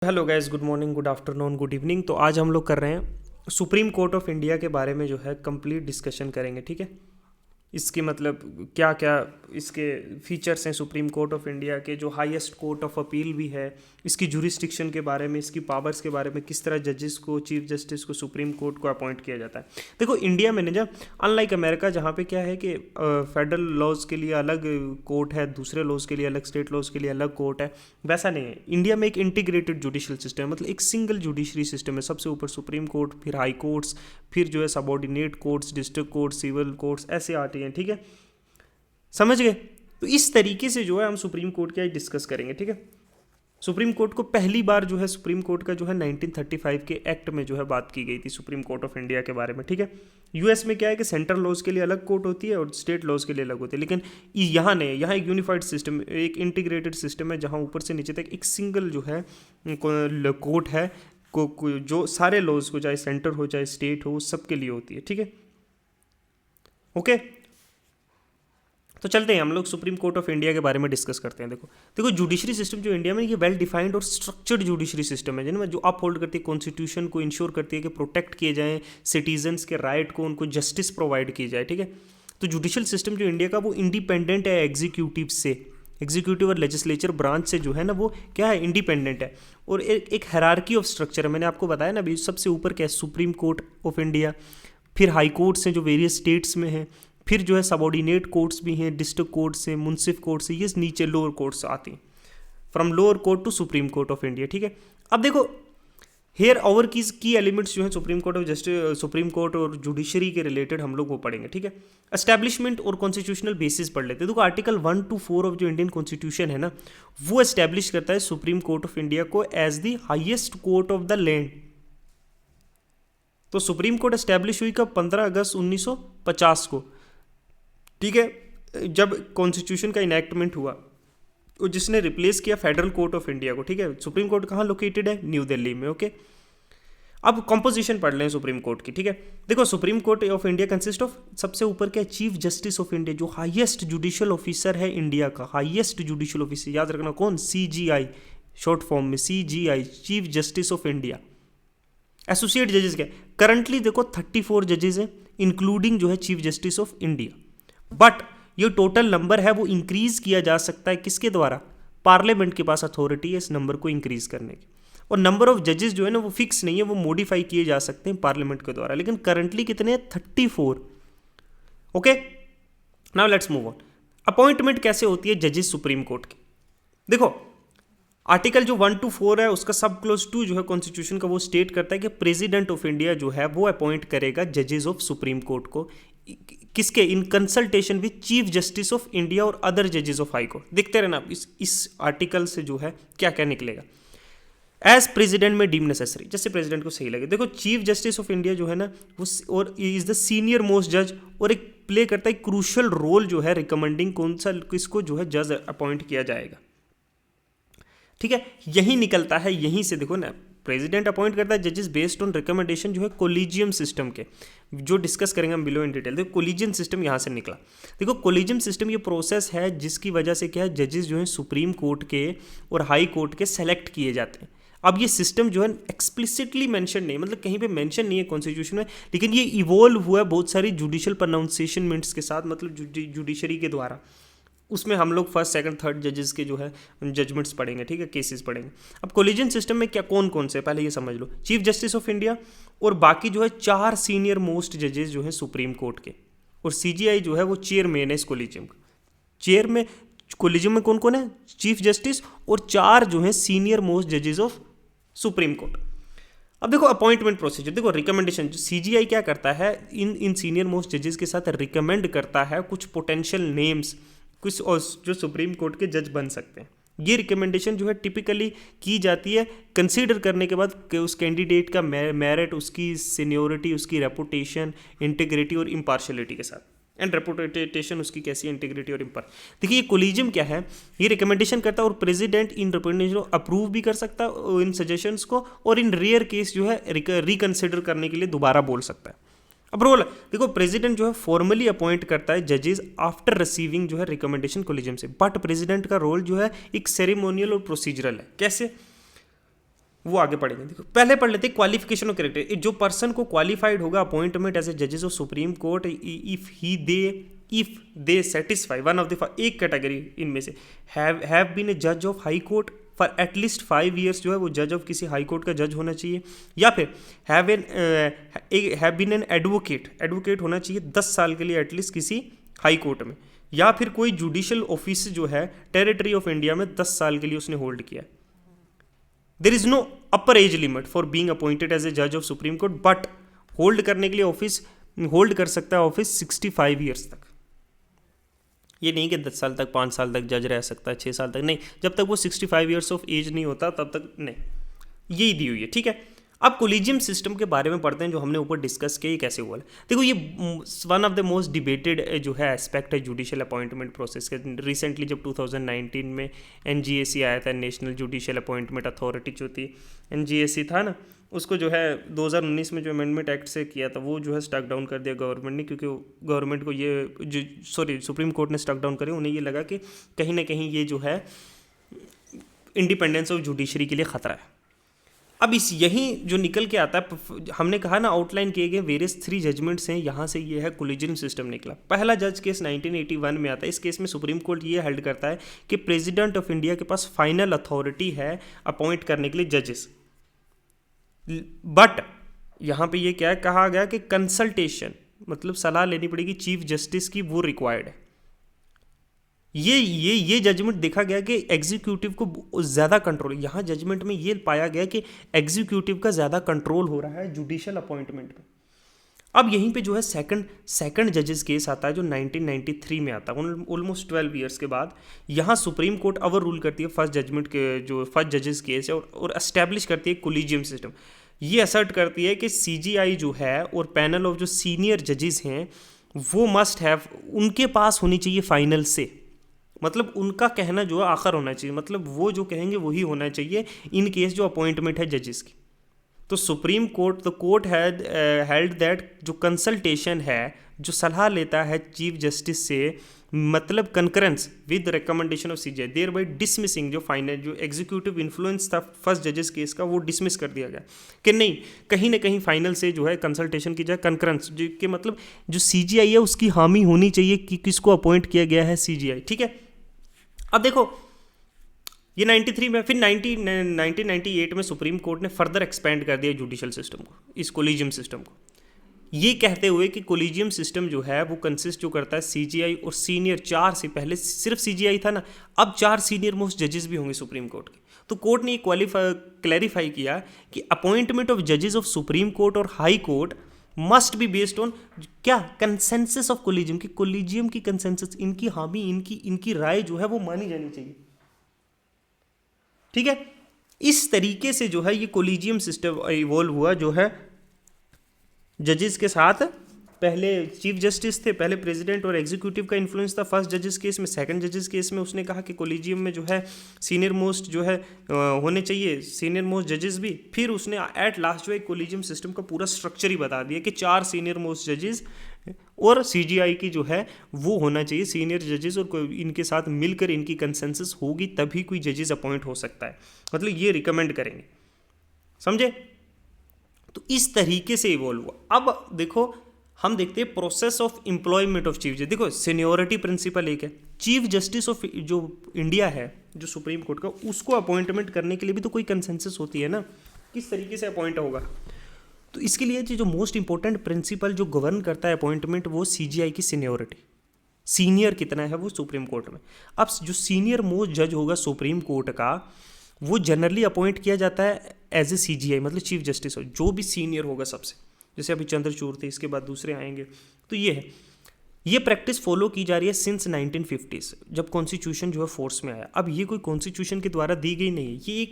Hello guys, good morning, good afternoon, good evening. तो आज हम लोग कर रहे हैं सुप्रीम कोर्ट ऑफ इंडिया के बारे में जो है कंप्लीट डिस्कशन करेंगे। ठीक है, इसकी मतलब क्या क्या इसके फीचर्स हैं सुप्रीम कोर्ट ऑफ इंडिया के, जो हाईएस्ट कोर्ट ऑफ अपील भी है, इसकी जुरिस्डिक्शन के बारे में, इसकी पावर्स के बारे में, किस तरह जजेस को, चीफ जस्टिस को सुप्रीम कोर्ट को अपॉइंट किया जाता है। देखो इंडिया में ना, अनलाइक अमेरिका जहाँ पे क्या है कि फेडरल लॉज के लिए अलग कोर्ट है, दूसरे लॉज के लिए अलग, स्टेट लॉज के लिए अलग कोर्ट है, वैसा नहीं है। इंडिया में एक इंटीग्रेटेड जुडिशियल सिस्टम है, मतलब एक सिंगल जुडिशरी सिस्टम है। सबसे ऊपर सुप्रीम कोर्ट, फिर हाई कोर्ट्स, फिर जो है subordinate courts, district court, civil courts, ऐसे आते हैं। ठीक है, समझ गए? तो इस तरीके से जो है हम सुप्रीम कोर्ट की आज डिस्कस करेंगे। ठीक है, सुप्रीम कोर्ट को पहली बार जो है सुप्रीम कोर्ट का जो है 1935 के एक्ट में जो है बात की गई थी सुप्रीम कोर्ट ऑफ इंडिया के बारे में। ठीक है, यूएस में क्या है कि सेंट्रल लॉज के लिए अलग कोर्ट होती है और स्टेट लॉज के लिए अलग होती है, लेकिन यहाँ नहीं, यहाँ एक यूनिफाइड सिस्टम, एक इंटीग्रेटेड सिस्टम है जहाँ ऊपर से नीचे तक एक सिंगल जो है कोर्ट है जो सारे लॉज को, चाहे सेंटर हो चाहे स्टेट हो, सबके लिए होती है। ठीक है, ओके। तो चलते हैं हम लोग सुप्रीम कोर्ट ऑफ इंडिया के बारे में डिस्कस करते हैं। देखो देखो जुडिशरी सिस्टम जो इंडिया में, ये वेल डिफाइंड और स्ट्रक्चर्ड जुडिशरी सिस्टम है, जिनमें जो अप होल्ड करती है कॉन्स्टिट्यूशन को, इंश्योर करती है कि प्रोटेक्ट किए जाएँ सिटीजन्स के राइट को, उनको जस्टिस प्रोवाइड की जाए। ठीक है, तो जुडिशल सिस्टम जो इंडिया का वो इंडिपेंडेंट है एग्जीक्यूटिव से, एग्जीक्यूटिव और लेजिस्लेचर ब्रांच से जो है ना, वो क्या है, इंडिपेंडेंट है। और एक हायरार्की ऑफ स्ट्रक्चर है, मैंने आपको बताया ना अभी, सबसे ऊपर क्या है, सुप्रीम कोर्ट ऑफ इंडिया, फिर हाई कोर्ट्स हैं जो वेरियस स्टेट्स में हैं, फिर जो है सबॉर्डिनेट कोर्ट्स भी हैं, डिस्ट्रिक्ट कोर्ट्स हैं, मुंसिफ कोर्ट्स हैं, ये नीचे लोअर कोर्ट्स आती हैं, from lower court to supreme court of India. ठीक है, अब देखो हेयर ओवर की एलिमेंट्स जो है supreme court of justice, supreme court और जुडिशरी के रिलेटेड हम लोग वो पढ़ेंगे। ठीक है, एस्टैब्लिशमेंट और कॉन्स्टिट्यूशनल बेसिस पढ़ लेते हैं। देखो आर्टिकल 1 to 4 ऑफ जो इंडियन कॉन्स्टिट्यूशन है ना, वो एस्टैब्लिश करता है सुप्रीम कोर्ट ऑफ इंडिया को as the highest court of the land. तो सुप्रीम कोर्ट एस्टैब्लिश हुई कब? 15 अगस्त 1950 को। ठीक है, जब कॉन्स्टिट्यूशन का इनैक्टमेंट हुआ, और जिसने रिप्लेस किया फेडरल कोर्ट ऑफ इंडिया को। ठीक है, सुप्रीम कोर्ट कहाँ लोकेटेड है? न्यू दिल्ली में। ओके, अब कॉम्पोजिशन पढ़ लें सुप्रीम कोर्ट की। ठीक है, देखो supreme court of India consist of, सबसे ऊपर क्या है, चीफ जस्टिस ऑफ इंडिया, जो हाईएस्ट जुडिशियल ऑफिसर है इंडिया का, हाईएस्ट जुडिशियल ऑफिसर, याद रखना कौन? CGI, शॉर्ट फॉर्म में CGI, chief justice of India. Associate जजेस क्या, करंटली देखो 34 जजेस हैं, इंक्लूडिंग जो है chief justice of India, but ये टोटल नंबर है वो इंक्रीज किया जा सकता है किसके द्वारा? पार्लियामेंट के पास अथॉरिटी है इस नंबर को इंक्रीज करने की। और नंबर ऑफ जजेस जो है ना, वो फिक्स नहीं है, वो मॉडिफाई किए जा सकते हैं पार्लियामेंट के द्वारा, लेकिन करंटली कितने हैं? 34। Okay, now let's move on. Appointment कैसे होती है जजेस सुप्रीम कोर्ट की? देखो आर्टिकल जो 1 to 4 है, उसका सब क्लोज 2 जो है कॉन्स्टिट्यूशन का, वो स्टेट करता है कि प्रेसिडेंट ऑफ इंडिया जो है वो अपॉइंट करेगा जजेस ऑफ सुप्रीम कोर्ट को, किसके? In consultation with chief justice of India और अदर जजेस ऑफ हाई कोर्ट। देखते रहना इस आर्टिकल से जो है क्या क्या निकलेगा। एज प्रेसिडेंट में डीम नेसेसरी, जैसे प्रेसिडेंट को सही लगे। देखो चीफ जस्टिस ऑफ इंडिया जो है ना, वो और इज द सीनियर मोस्ट जज, और एक प्ले करता है क्रूशल रोल जो है रिकमेंडिंग कौन सा किसको जो है जज अपॉइंट किया जाएगा। ठीक है, यही निकलता है, यहीं से देखो ना, प्रेसिडेंट अपॉइंट करता है जजेस बेस्ड ऑन रिकमेंडेशन जो है कोलिजियम सिस्टम के, जो डिस्कस करेंगे हम बिलो इन डिटेल। देखो कोलिजियम सिस्टम यहाँ से निकला। देखो कोलिजियम सिस्टम ये प्रोसेस है जिसकी वजह से क्या है, जजेस जो है सुप्रीम कोर्ट के और हाई कोर्ट के सेलेक्ट किए जाते हैं। अब ये सिस्टम जो है एक्सप्लिसिटली मेंशन नहीं, मतलब कहीं पे मेंशन नहीं है कॉन्स्टिट्यूशन में, लेकिन ये इवॉल्व हुआ है बहुत सारी जुडिशियल प्रोनाउंसिएशनमेंट्स के साथ, मतलब जुडिशरी के द्वारा। उसमें हम लोग फर्स्ट सेकंड थर्ड जजेस के जो है जजमेंट्स पढ़ेंगे। ठीक है, केसेस पढ़ेंगे। अब कोलिजन सिस्टम में क्या कौन कौन से, पहले ये समझ लो। चीफ जस्टिस ऑफ इंडिया और बाकी जो है 4 सीनियर मोस्ट जजेस जो है सुप्रीम कोर्ट के, और CGI जो है वो चेयरमैन है इस कोलिजियम का। चेयर में कोलिजियम में कौन कौन है? चीफ जस्टिस और 4 जो है सीनियर मोस्ट जजेस ऑफ सुप्रीम कोर्ट। अब देखो अपॉइंटमेंट प्रोसीजर, देखो रिकमेंडेशन, जो CGI क्या करता है, इन सीनियर मोस्ट जजेस के साथ रिकमेंड करता है कुछ पोटेंशियल नेम्स, कुछ और जो सुप्रीम कोर्ट के जज बन सकते हैं। ये रिकमेंडेशन जो है टिपिकली की जाती है कंसीडर करने के बाद कि उस कैंडिडेट का मेरिट, उसकी सीनियोरिटी, उसकी रेपुटेशन, इंटीग्रिटी और इम्पार्शलिटी के साथ। एंड रेपुटेशन उसकी कैसी इंटीग्रिटी और इम्पार। देखिए ये कोलिजियम क्या है, ये रिकमेंडेशन करता है और प्रेसिडेंट इन रिकमेंडेशन अप्रूव भी कर सकता है इन सजेशंस को, और इन रेयर केस जो है रिकंसिडर करने के लिए दोबारा बोल सकता है। अब रोल देखो, प्रेसिडेंट जो है फॉर्मली अपॉइंट करता है जजेस आफ्टर रिसीविंग जो है रिकमेंडेशन कोलिजियम से, बट प्रेसिडेंट का रोल जो है एक सेरेमोनियल और प्रोसीजरल है। कैसे? वो आगे पढ़ेंगे। देखो पहले पढ़ लेते क्वालिफिकेशन ऑफ कैरेक्टर। जो पर्सन को क्वालिफाइड होगा अपॉइंटमेंट एज ए जजेस of supreme court if they satisfy one of the एक कैटेगरी इनमें से हैव बीन ए जज of high court for at least 5 years, जो है वो जज ऑफ किसी हाई कोर्ट का जज होना चाहिए, या फिर हैव बीन एन एडवोकेट होना चाहिए 10 साल के लिए एटलीस्ट किसी हाई कोर्ट में, या फिर कोई जुडिशियल ऑफिस जो है टेरिटरी ऑफ इंडिया में 10 साल के लिए उसने होल्ड किया। There is no upper age limit for being appointed as a जज of supreme court, but hold करने के लिए ऑफिस होल्ड कर सकता है ऑफिस 65 years तक। ये नहीं कि 10 साल तक 5 साल तक जज रह सकता है, 6 साल तक नहीं, जब तक वो 65 years ऑफ एज नहीं होता तब तक नहीं, यही दी हुई है। ठीक है, अब कोलिजियम सिस्टम के बारे में पढ़ते हैं जो हमने ऊपर डिस्कस किया, ये कैसे हुआ है। देखो ये one of the most debated जो है एस्पेक्ट है जुडिशियल अपॉइंटमेंट प्रोसेस के। रिसेंटली जब 2019 में NGAC आया था, नेशनल जुडिशियल अपॉइंटमेंट अथॉरिटी जो थी, NGAC था ना, उसको जो है 2019 में जो अमेंडमेंट एक्ट से किया था वो जो है स्टक डाउन कर दिया गवर्नमेंट ने, क्योंकि गवर्नमेंट को ये सुप्रीम कोर्ट ने स्टक डाउन करे, उन्हें ये लगा कि कहीं ना कहीं ये जो है इंडिपेंडेंस ऑफ जुडिशरी के लिए खतरा है। अब इस यहीं जो निकल के आता है, हमने कहा ना आउटलाइन किए गए वेरियस 3 जजमेंट्स हैं, यहाँ से ये है कोलिजियम सिस्टम निकला। पहला जज केस 1981 में आता है। इस केस में सुप्रीम कोर्ट ये हेल्ड करता है कि प्रेसिडेंट ऑफ इंडिया के पास फाइनल अथॉरिटी है अपॉइंट करने के लिए जजेस, बट यहाँ पे ये क्या कहा गया कि कंसल्टेशन मतलब सलाह लेनी पड़ेगी चीफ जस्टिस की, वो रिक्वायर्ड है। ये जजमेंट देखा गया कि एग्जीक्यूटिव को ज़्यादा कंट्रोल, यहाँ जजमेंट में ये पाया गया कि एग्जीक्यूटिव का ज़्यादा कंट्रोल हो रहा है जुडिशियल अपॉइंटमेंट पे। अब यहीं पे जो है सेकंड जजेस केस आता है जो 1993 में आता है, ऑलमोस्ट 12 years के बाद। यहाँ सुप्रीम कोर्ट ओवर रूल करती है फर्स्ट जजमेंट के जो फर्स्ट जजेस केस है और एस्टैब्लिश करती है कोलिजियम सिस्टम। ये असर्ट करती है कि CGI जो है और पैनल ऑफ जो सीनियर जजेस हैं वो मस्ट हैव, उनके पास होनी चाहिए फाइनल से, मतलब उनका कहना जो है आखिर होना चाहिए, मतलब वो जो कहेंगे वही होना चाहिए इन केस जो अपॉइंटमेंट है जजेस की। तो supreme court the court had held that जो कंसल्टेशन है, जो सलाह लेता है चीफ जस्टिस से, मतलब concurrence with recommendation of CGI, thereby dismissing जो फाइनल जो एग्जीक्यूटिव इन्फ्लुएंस था फर्स्ट जजेस केस का, वो डिसमिस कर दिया गया कि नहीं, कहीं ना कहीं फाइनल से जो है कंसल्टेशन की जाए, कंकरेंस जो के मतलब जो CGI है उसकी हामी होनी चाहिए कि किसको अपॉइंट किया गया है CGI। ठीक है, अब देखो ये 93 में, फिर 1998 में सुप्रीम कोर्ट ने फर्दर एक्सपेंड कर दिया जुडिशियल सिस्टम को, इस कोलिजियम सिस्टम को, ये कहते हुए कि कोलिजियम सिस्टम जो है वो कंसिस्ट जो करता है CGI और सीनियर 4 से, पहले सिर्फ CGI था ना, अब 4 सीनियर मोस्ट जजेस भी होंगे सुप्रीम कोर्ट के। तो कोर्ट ने ये क्लैरिफाई किया कि अपॉइंटमेंट ऑफ जजेस ऑफ सुप्रीम कोर्ट और high court must be based on क्या, कंसेंसस ऑफ कोलिजियम, की कोलिजियम की कंसेंसस, इनकी हामी, इनकी राय जो है वो मानी जानी चाहिए। ठीक है, इस तरीके से जो है ये कोलिजियम सिस्टम इवॉल्व हुआ, जो है जजेस के साथ पहले चीफ जस्टिस थे, पहले प्रेसिडेंट और एग्जीक्यूटिव का इन्फ्लुएंस था फर्स्ट जजेस केस में। सेकंड जजेस केस में उसने कहा कि कोलिजियम में जो है सीनियर मोस्ट जो है होने चाहिए सीनियर मोस्ट जजेस भी। फिर उसने एट लास्ट जो है कोलिजियम सिस्टम का पूरा स्ट्रक्चर ही बता दिया कि 4 सीनियर मोस्ट जजेस और CGI की जो है वो होना चाहिए सीनियर जजेस, और इनके साथ मिलकर इनकी कंसेंसस होगी तभी कोई जजेस अपॉइंट हो सकता है, मतलब ये रिकमेंड करेंगे। समझे? तो इस तरीके से इवॉल्व हुआ। अब देखो हम देखते हैं process of employment of chief justice. देखो सीनियोरिटी प्रिंसिपल एक है, चीफ जस्टिस ऑफ जो इंडिया है जो सुप्रीम कोर्ट का, उसको अपॉइंटमेंट करने के लिए भी तो कोई कंसेंसस होती है ना, किस तरीके से अपॉइंट होगा। तो इसके लिए जो मोस्ट इंपॉर्टेंट प्रिंसिपल जो गवर्न करता है अपॉइंटमेंट, वो CGI की सीनियोरिटी, सीनियर कितना है वो सुप्रीम कोर्ट में। अब जो सीनियर मोस्ट जज होगा सुप्रीम कोर्ट का, वो जनरली अपॉइंट किया जाता है एज ए CGI, मतलब चीफ जस्टिस हो, जो भी सीनियर होगा सबसे, जैसे अभी चंद्रचूड़ थे, इसके बाद दूसरे आएंगे। तो ये है, ये प्रैक्टिस फॉलो की जा रही है सिंस 1950s, जब कॉन्स्टिट्यूशन जो है फोर्स में आया। अब ये कोई कॉन्स्टिट्यूशन के द्वारा दी गई नहीं है, ये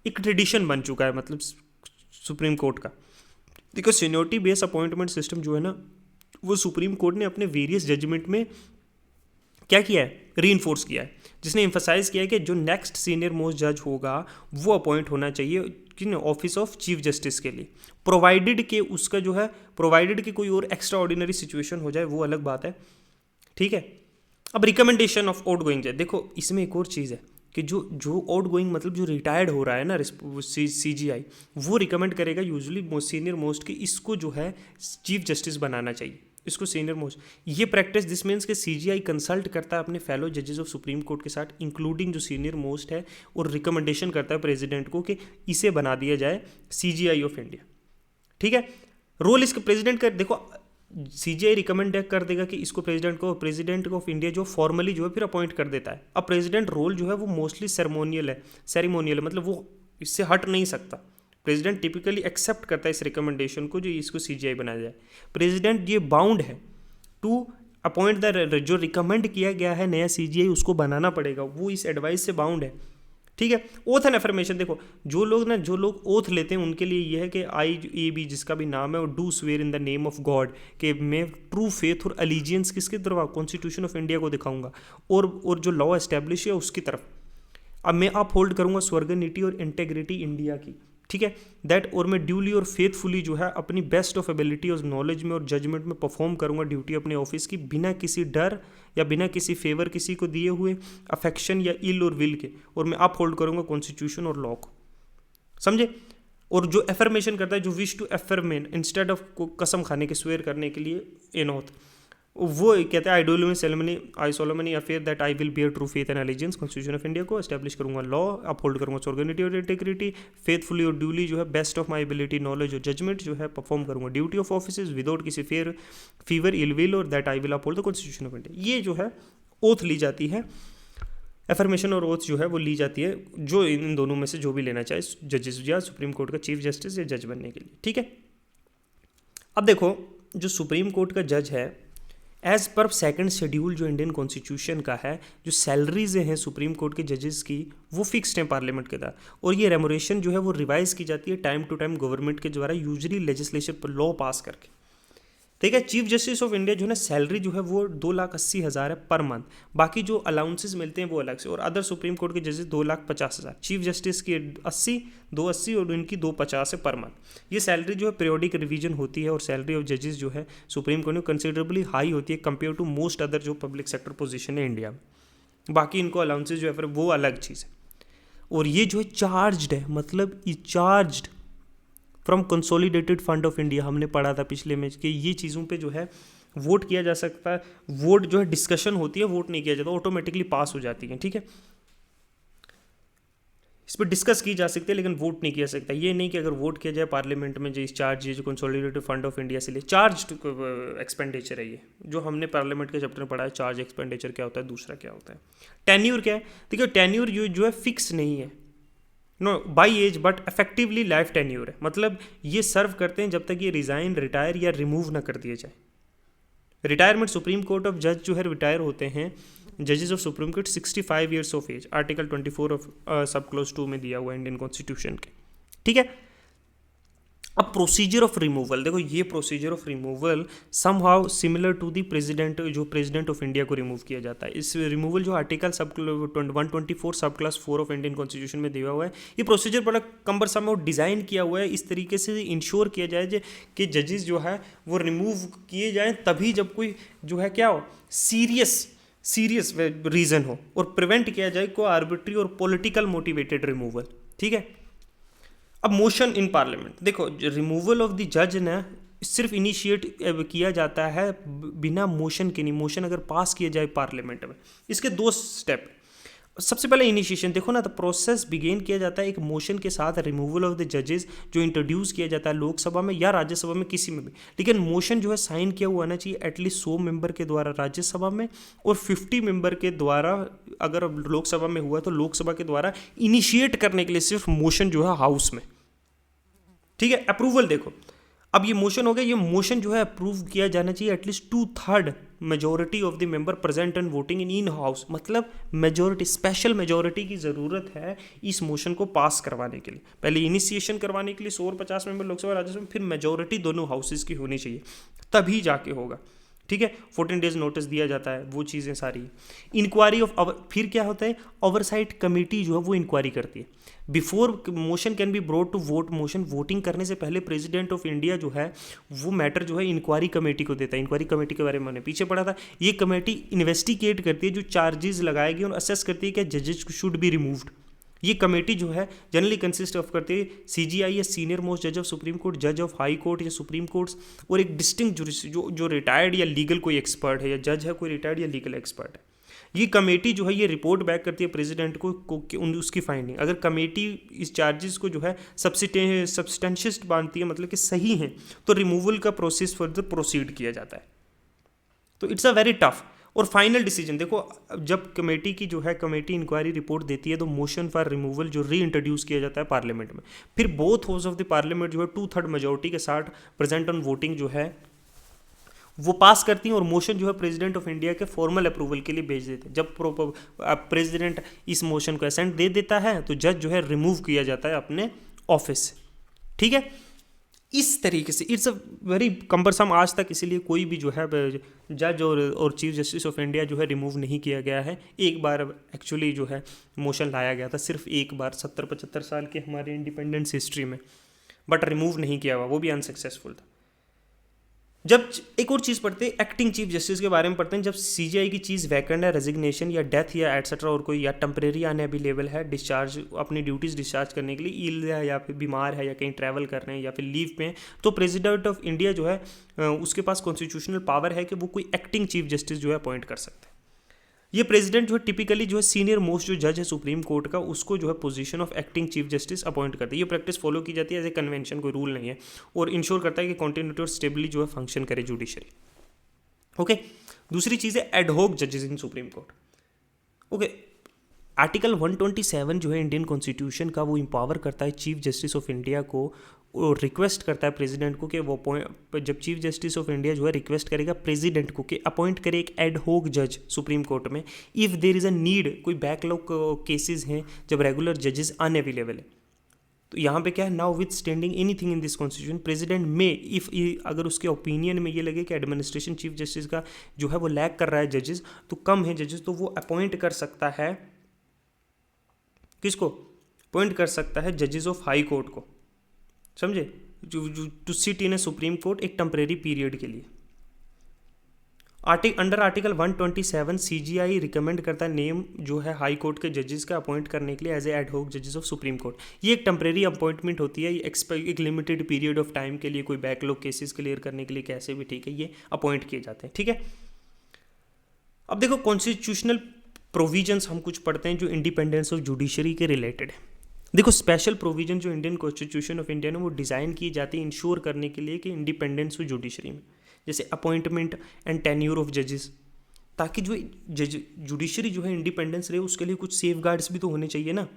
एक ट्रेडिशन बन चुका है, मतलब सुप्रीम कोर्ट का। देखो सीनियोरिटी बेस्ड अपॉइंटमेंट सिस्टम जो है ना, वो सुप्रीम कोर्ट ने अपने वेरियस जजमेंट में क्या किया है, रीइंफोर्स किया है, जिसने एम्फसाइज किया है कि जो नेक्स्ट सीनियर मोस्ट जज होगा वो अपॉइंट होना चाहिए कि ऑफिस ऑफ चीफ जस्टिस के लिए, प्रोवाइडेड के उसका जो है, प्रोवाइडेड कि कोई और एक्स्ट्रा ऑर्डिनरी सिचुएशन हो जाए, वो अलग बात है। ठीक है, अब रिकमेंडेशन ऑफ आउट गोइंग जज, देखो इसमें एक और चीज़ है, कि जो आउट गोइंग मतलब जो रिटायर्ड हो रहा है ना CGI, वो रिकमेंड करेगा यूजुअली सीनियर मोस्ट कि इसको जो है चीफ जस्टिस बनाना चाहिए, इसको सीनियर मोस्ट। ये प्रैक्टिस दिस मीन्स कि CGI कंसल्ट करता है अपने फेलो जजेस ऑफ सुप्रीम कोर्ट के साथ, इंक्लूडिंग जो सीनियर मोस्ट है, और रिकमेंडेशन करता है प्रेसिडेंट को कि इसे बना दिया जाए CGI ऑफ इंडिया। ठीक है, रोल इसके प्रेसिडेंट का देखो, CGI रिकमेंड कर देगा कि इसको प्रेसिडेंट ऑफ इंडिया जो फॉर्मली जो है फिर अपॉइंट कर देता है। अब प्रेसिडेंट रोल जो है वो मोस्टली सेरेमोनियल है, मतलब वो इससे हट नहीं सकता। प्रेसिडेंट टिपिकली एक्सेप्ट करता है इस रिकमेंडेशन को जो इसको CGI बनाया जाए। प्रेसिडेंट ये बाउंड है टू अपॉइंट द, जो रिकमेंड किया गया है नया CGI उसको बनाना पड़ेगा, वो इस एडवाइस से बाउंड है। ठीक है, ओथ एंड एफर्मेशन देखो, जो लोग ओथ लेते हैं उनके लिए ये है कि IAB जिसका भी नाम है, और do swear in the name of God, कि मैं ट्रू फेथ और अलीजियंस किसकी तरफ, कॉन्स्टिट्यूशन ऑफ इंडिया को दिखाऊंगा, और जो लॉ एस्टेब्लिश है उसकी तरफ। अब मैं अप होल्ड करूंगा स्वर्गनिटी और इंटेग्रिटी इंडिया की। ठीक है, दैट, और मैं ड्यूली और फेथफुली जो है अपनी बेस्ट ऑफ एबिलिटी और नॉलेज में और जजमेंट में परफॉर्म करूंगा ड्यूटी अपने ऑफिस की, बिना किसी डर या बिना किसी फेवर किसी को दिए हुए, अफेक्शन या इल और विल के, और मैं अप होल्ड करूंगा कॉन्स्टिट्यूशन और लॉ को। समझे? और जो एफर्मेशन करता है, जो विश टू एफर्मेन इंस्टेड ऑफ कसम खाने के, स्वेयर करने के लिए एन ओथ, वो कहते हैं I solemnly affirm that I will bear true faith and allegiance constitution of India को, एस्टैब्लिश करूंगा लॉ, अपहोल्ड करूंगा सॉर्गेनिटी और इंटेग्रिटी, फेथफुली और ड्यूली जो है best of my ability knowledge और जजमेंट जो है परफॉर्म करूंगा ड्यूटी ऑफ ऑफिस विदाउट किसी फीवर इल विल, और that I will uphold the constitution of India. ये जो है ओथ ली जाती है, एफर्मेशन और ओथ जो है वो ली जाती है, जो इन दोनों में से जो भी लेना चाहे जजेस या सुप्रीम कोर्ट का चीफ जस्टिस या जज बनने के लिए। ठीक है, अब देखो जो सुप्रीम कोर्ट का जज है, एज पर सेकंड शेड्यूल जो इंडियन कॉन्स्टिट्यूशन का है, जो सैलरीज हैं सुप्रीम कोर्ट के जजेस की वो फिक्स्ड हैं पार्लियामेंट के द्वारा, और ये रेमोरेशन जो है वो रिवाइज की जाती है टाइम टू टाइम गवर्नमेंट के द्वारा, यूजुअली लेजिस्लेचर पर लॉ पास करके। ठीक है, चीफ जस्टिस ऑफ इंडिया जो है ना सैलरी जो है वो 2,80,000 है पर मंथ, बाकी जो अलाउंसेस मिलते हैं वो अलग से, और अदर सुप्रीम कोर्ट के जजेस 2,50,000, चीफ जस्टिस की 280 और इनकी 250 है पर मंथ। ये सैलरी जो है पीरियोडिक रिवीजन होती है, और सैलरी ऑफ जजेस जो है सुप्रीम कोर्ट में कंसिडरेबली हाई होती है कंपेयर टू मोस्ट अदर जो पब्लिक सेक्टर पोजीशन है इंडिया में। बाकी इनको अलाउंसेस जो है फिर वो अलग चीज़ है, और ये जो है चार्ज्ड है, मतलब ये charged from consolidated fund of India. हमने पढ़ा था पिछले में कि ये चीज़ों पे जो है वोट किया जा सकता है, वोट जो है डिस्कशन होती है, वोट नहीं किया जाता, ऑटोमेटिकली पास हो जाती है। ठीक है, इस पर डिस्कस की जा सकती है लेकिन वोट नहीं किया सकता। ये नहीं कि अगर वोट किया जाए पार्लियामेंट में, जो इस चार्ज ये जो कंसोलिडेटेड फंड ऑफ इंडिया से लिए चार्ज एक्सपेंडिचर है, ये जो हमने पार्लियामेंट के चैप्टर में पढ़ा है, चार्ज एक्सपेंडिचर क्या होता है, दूसरा क्या होता है। टेन्यूर क्या है, देखिए टेन्यूर जो है फिक्स नहीं है, no by age, but effectively life tenure है, मतलब ये सर्व करते हैं जब तक ये रिजाइन, रिटायर या रिमूव ना कर दिए जाए। रिटायरमेंट सुप्रीम कोर्ट ऑफ जज जो है रिटायर होते हैं जजेस of supreme court 65 years of age, article 24 of sub clause 2 में दिया हुआ है इंडियन कॉन्स्टिट्यूशन के। ठीक है, अब प्रोसीजर ऑफ रिमूवल देखो, ये procedure of removal somehow similar to the president, जो प्रेसिडेंट ऑफ इंडिया को रिमूव किया जाता है। इस रिमूवल जो आर्टिकल 124 सब क्लास 4 ऑफ इंडियन कॉन्स्टिट्यूशन में दिया हुआ है, ये प्रोसीजर बड़ा कम्बरसम और डिज़ाइन किया हुआ है इस तरीके से इंश्योर किया जाए कि जजेस जो है वो रिमूव किए जाएँ तभी जब कोई जो है क्या हो सीरियस रीज़न हो, और प्रिवेंट किया जाए को आर्बिट्री और पॉलिटिकल मोटिवेटेड रिमूवल। ठीक है, अब मोशन इन पार्लियामेंट देखो, रिमूवल ऑफ द जज ना सिर्फ इनिशिएट किया जाता है बिना मोशन के नहीं, मोशन अगर पास किया जाए पार्लियामेंट में, इसके 2 स्टेप। सबसे पहले इनिशिएशन देखो ना, तो प्रोसेस बिगेन किया जाता है एक मोशन के साथ, रिमूवल ऑफ द जजेस जो इंट्रोड्यूस किया जाता है लोकसभा में या राज्यसभा में, किसी में भी, लेकिन मोशन जो है साइन किया हुआ आना चाहिए एटलीस्ट 100 मेंबर के द्वारा राज्यसभा में, और 50 मेंबर के द्वारा अगर लोकसभा में हुआ तो लोकसभा के द्वारा इनिशिएट करने के लिए सिर्फ मोशन जो है हाउस में। ठीक है, अप्रूवल देखो, अब ये मोशन हो गया, ये मोशन जो है अप्रूव किया जाना चाहिए at least 2/3 majority of the member present and voting in house, मतलब मेजोरिटी, स्पेशल मेजोरिटी की ज़रूरत है इस मोशन को पास करवाने के लिए। पहले इनिशिएशन करवाने के लिए 100 और 50 मेंबर लोकसभा राज्यसभा में, फिर मेजोरिटी दोनों हाउसेज की होनी चाहिए, तभी जाके होगा। ठीक है, 14 डेज नोटिस दिया जाता है, वो चीज़ें सारी। इंक्वायरी ऑफ फिर क्या होता है, ओवरसाइट कमेटी जो है वो इंक्वायरी करती है। Before motion can be brought to vote motion, voting करने से पहले प्रेसिडेंट ऑफ इंडिया जो है वो मैटर जो है इंक्वायरी कमेटी को देता है। इंक्वायरी कमेटी के बारे में मैंने पीछे पढ़ा था। ये कमेटी इन्वेस्टिगेट करती है जो चार्जेस लगाए गए और असेस करती है कि जजेस शुड बी रिमूव्ड। ये कमेटी जो है जनरली कंसिस्ट ऑफ करती है सीजीआई या सीनियर मोस्ट जज ऑफ सुप्रीम कोर्ट, जज ऑफ हाई कोर्ट या सुप्रीम कोर्ट्स, और एक डिस्टिंक्ट जो रिटायर्ड या लीगल कोई एक्सपर्ट है या जज है कोई रिटायर्ड या लीगल एक्सपर्ट है। ये कमेटी जो है ये रिपोर्ट बैक करती है प्रेसिडेंट को उसकी फाइंडिंग। अगर कमेटी इस चार्जेस को जो है सब्सटेंशियस मानती है, मतलब कि सही है, तो रिमूवल का प्रोसेस फर्दर प्रोसीड किया जाता है। तो इट्स अ वेरी टफ। और फाइनल डिसीजन देखो, जब कमेटी की जो है कमेटी इंक्वायरी रिपोर्ट देती है तो मोशन फॉर रिमूवल जो री इंट्रोड्यूस किया जाता है पार्लियामेंट में। फिर both house of the parliament जो है 2/3 मेजोरिटी के साथ प्रेजेंट ऑन वोटिंग जो है वो पास करती हैं और मोशन जो है प्रेसिडेंट ऑफ इंडिया के फॉर्मल अप्रूवल के लिए भेज देते हैं। जब प्रेसिडेंट इस मोशन को असेंट दे देता है तो जज जो है रिमूव किया जाता है अपने ऑफिस से। ठीक है, इस तरीके से इट्स अ वेरी कम्बरसम आज तक, इसीलिए कोई भी जो है जज और चीफ जस्टिस ऑफ इंडिया जो है रिमूव नहीं किया गया है। एक बार एक्चुअली जो है मोशन लाया गया था, सिर्फ एक बार 70-75 साल के हमारे इंडिपेंडेंस हिस्ट्री में, बट रिमूव नहीं किया हुआ, वो भी अनसक्सेसफुल था। जब एक और चीज़ पढ़ते हैं एक्टिंग चीफ जस्टिस के बारे में पढ़ते हैं, जब सीजीआई की चीज़ वैकेंट है, रेजिग्नेशन या डेथ या एटसेट्रा और कोई या टेम्परेरी अनअवेलेबल है डिस्चार्ज अपनी ड्यूटीज़ डिस्चार्ज करने के लिए, इल है या फिर बीमार है या कहीं ट्रैवल कर रहे हैं या फिर लीव पे हैं, तो प्रेसिडेंट ऑफ इंडिया जो है उसके पास कॉन्स्टिट्यूशनल पावर है कि वो कोई एक्टिंग चीफ जस्टिस जो है अपॉइंट कर सकते हैं। ये प्रेसिडेंट जो है टिपिकली जो है सीनियर मोस्ट जो जज है सुप्रीम कोर्ट का, उसको जो है position of acting chief justice appoint करता है। ये प्रैक्टिस फॉलो की जाती है एज ए कन्वेंशन, कोई रूल नहीं है, और इंश्योर करता है कि कॉन्टिन्यूटी और स्टेबली जो है फंक्शन करे जुडिशरी। ओके, दूसरी चीज़ है एडहॉक जजेस इन सुप्रीम कोर्ट। ओके, आर्टिकल 127 जो है इंडियन कॉन्स्टिट्यूशन का, वो इंपावर करता है चीफ जस्टिस ऑफ इंडिया को, और रिक्वेस्ट करता है प्रेसिडेंट को कि वो जब चीफ जस्टिस ऑफ इंडिया जो है रिक्वेस्ट करेगा प्रेसिडेंट को कि अपॉइंट करे एक एड होक जज सुप्रीम कोर्ट में, if there is a need, कोई बैकलॉग केसेस हैं जब रेगुलर जजेस अनअवेलेबल है। तो यहाँ पे क्या है, now with standing anything in this constitution president में इफ़ अगर उसके ओपिनियन में ये लगे कि एडमिनिस्ट्रेशन चीफ जस्टिस का जो है वो लैक कर रहा है जजेस, तो कम है जजेस, तो वो अपॉइंट कर सकता है किसको, अपॉइंट कर सकता है जजेस ऑफ हाई कोर्ट को, समझे, जो to sit in a supreme court एक टेम्परेरी पीरियड के लिए। अंडर आर्टिकल 127 सीजीआई रिकमेंड करता है नेम जो है हाई कोर्ट के जजेस का अपॉइंट करने के लिए एज ए एडहॉक जजेस ऑफ सुप्रीम कोर्ट। ये एक टेम्परेरी अपॉइंटमेंट होती है, एक लिमिटेड पीरियड ऑफ टाइम के लिए, कोई बैकलॉग केसेस क्लियर करने के लिए, कैसे भी, ठीक है, ये अपॉइंट किए जाते हैं। ठीक है, अब देखो कॉन्स्टिट्यूशनल प्रोविजंस हम कुछ पढ़ते हैं जो इंडिपेंडेंस ऑफ जुडिशरी के रिलेटेड है। देखो स्पेशल प्रोविजन जो इंडियन कॉन्स्टिट्यूशन ऑफ इंडिया ने वो डिज़ाइन की जाती है इंश्योर करने के लिए कि इंडिपेंडेंस हो जुडिशरी में, जैसे अपॉइंटमेंट एंड टेन्योर ऑफ जजेस, ताकि जो जुडिशरी जो है इंडिपेंडेंस रहे, उसके लिए कुछ सेफ गार्ड्स भी तो होने चाहिए ना।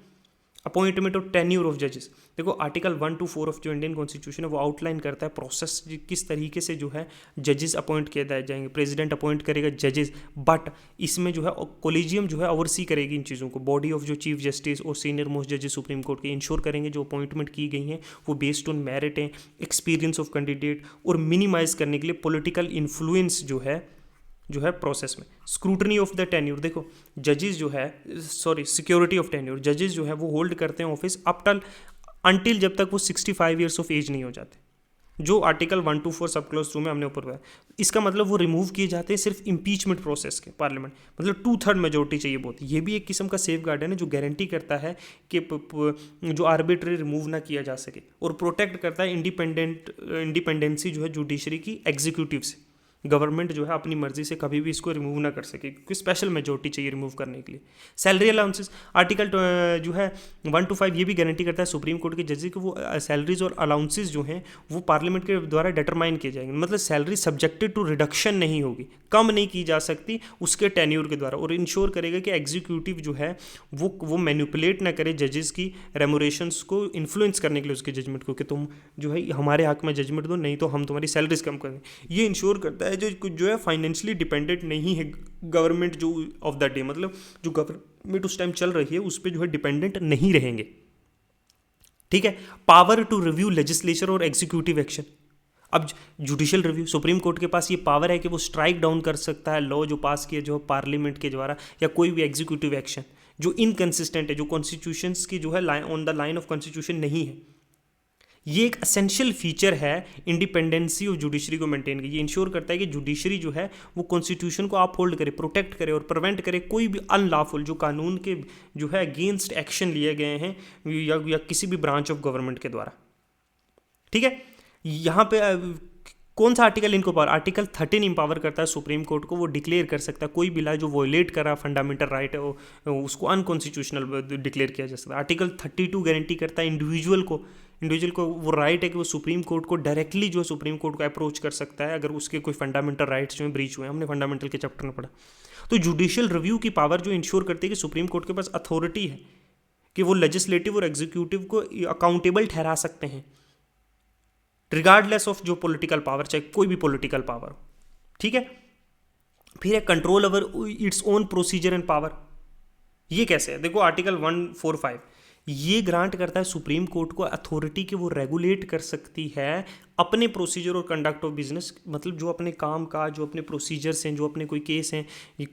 अपॉइंटमेंट और टेन्योर ऑफ जजेस, देखो आर्टिकल 1 to 4 ऑफ जो इंडियन कॉन्स्टिट्यूशन है वो आउटलाइन करता है प्रोसेस किस तरीके से जो है जजेस अपॉइंट किए जाएंगे। प्रेसिडेंट अपॉइंट करेगा जजेस, बट इसमें जो है कोलिजियम जो है ओवरसी करेगी इन चीज़ों को। बॉडी ऑफ जो चीफ जस्टिस और सीनियर मोस्ट जजेस सुप्रीम कोर्ट के इंश्योर करेंगे जो अपॉइंटमेंट की गई हैं वो बेस्ड ऑन मेरिट हैं, एक्सपीरियंस ऑफ कैंडिडेट, और मिनिमाइज करने के लिए पॉलिटिकल इन्फ्लुएंस जो है प्रोसेस में। स्क्रूटनी ऑफ द टेन्योर, देखो जजेस जो है सिक्योरिटी ऑफ टेन्योर, जजेस जो है वो होल्ड करते हैं ऑफिस अंटिल जब तक वो 65 ईयर्स ऑफ एज नहीं हो जाते, जो आर्टिकल 1 to 4 सब क्लॉज 2 में हमने ऊपर बताया। इसका मतलब वो रिमूव किए जाते हैं सिर्फ इम्पीचमेंट प्रोसेस के, पार्लियामेंट मतलब 2/3 मेजोरिटी चाहिए बहुत। ये भी एक किस्म का सेफ गार्ड है ना, जो गारंटी करता है कि जो आर्बिट्री रिमूव ना किया जा सके, और प्रोटेक्ट करता है इंडिपेंडेंसी जो है जुडिशरी की एग्जीक्यूटिव से। गवर्नमेंट जो है अपनी मर्जी से कभी भी इसको रिमूव ना कर सके, क्योंकि स्पेशल मेजोरिटी चाहिए रिमूव करने के लिए। सैलरी अलाउंसेस, आर्टिकल जो है 1 to 5 ये भी गारंटी करता है सुप्रीम कोर्ट के जजेस कि वो सैलरीज और अलाउंसेस जो हैं वो पार्लियामेंट के द्वारा डिटरमाइन किए जाएंगे। मतलब सैलरी सब्जेक्टेड टू रिडक्शन नहीं होगी, कम नहीं की जा सकती उसके टेन्योर के द्वारा, और इंश्योर करेगा कि एग्जीक्यूटिव जो है वो मैनिपुलेट ना करे जजेस की रेमुरेशंस को इन्फ्लुएंस करने के लिए उसके जजमेंट को, कि तुम जो है हमारे हक में जजमेंट दो, नहीं तो हम तुम्हारी सैलरीज कम करेंगे। ये इंश्योर करता है जो है फाइनेंशियली डिपेंडेंट नहीं है गवर्नमेंट जो ऑफ द डे, मतलब जो गवर्नमेंट उस टाइम चल रही है उस पर जो है डिपेंडेंट नहीं रहेंगे। ठीक है, पावर टू रिव्यू लेजिस्लेचर और एग्जीक्यूटिव एक्शन। अब जुडिशियल रिव्यू, सुप्रीम कोर्ट के पास ये पावर है कि वो स्ट्राइक डाउन कर सकता है लॉ जो पास किए जो पार्लियामेंट के द्वारा, या कोई भी एग्जीक्यूटिव एक्शन जो इनकंसिस्टेंट है, जो कॉन्स्टिट्यूशंस की जो है on the line of constitution नहीं है। ये एक असेंशियल फीचर है इंडिपेंडेंसी ऑफ जुडिशरी को मेंटेन की। ये इंश्योर करता है कि जुडिशरी जो है वो कॉन्स्टिट्यूशन को अपहोल्ड करे, प्रोटेक्ट करे और प्रिवेंट करे कोई भी अनलॉफुल जो कानून के जो है अगेंस्ट एक्शन लिए गए हैं या किसी भी ब्रांच ऑफ गवर्नमेंट के द्वारा। ठीक है, यहाँ पे कौन सा आर्टिकल इनको पावर, आर्टिकल 13 इंपावर करता है सुप्रीम कोर्ट को, वो डिक्लेयर कर सकता है कोई भी लॉ जो वोलेट कर रहा है फंडामेंटल राइट है उसको अनकॉन्स्टिट्यूशनल डिक्लेयर किया जा सकता है। आर्टिकल 32 गारंटी करता है इंडिविजुअल को वो राइट है कि वो सुप्रीम कोर्ट को डायरेक्टली जो है सुप्रीम कोर्ट को अप्रोच कर सकता है अगर उसके कोई फंडामेंटल राइट्स जो है ब्रीच हुए हैं। हमने फंडामेंटल के चैप्टर में पढ़ा। तो जुडिशियल रिव्यू की पावर जो इंश्योर करती है कि सुप्रीम कोर्ट के पास अथॉरिटी है कि वो लेजिस्लेटिव और एग्जीक्यूटिव को अकाउंटेबल ठहरा सकते हैं रिगार्डलेस ऑफ जो पॉलिटिकल पावर, चाहे कोई भी पॉलिटिकल पावर हो। ठीक है, फिर है control over its own procedure and power. ये कैसे है, देखो आर्टिकल 145 ये ग्रांट करता है सुप्रीम कोर्ट को अथॉरिटी कि वो रेगुलेट कर सकती है अपने प्रोसीजर और कंडक्ट ऑफ बिजनेस, मतलब जो अपने काम का जो अपने प्रोसीजर्स हैं, जो अपने कोई केस हैं,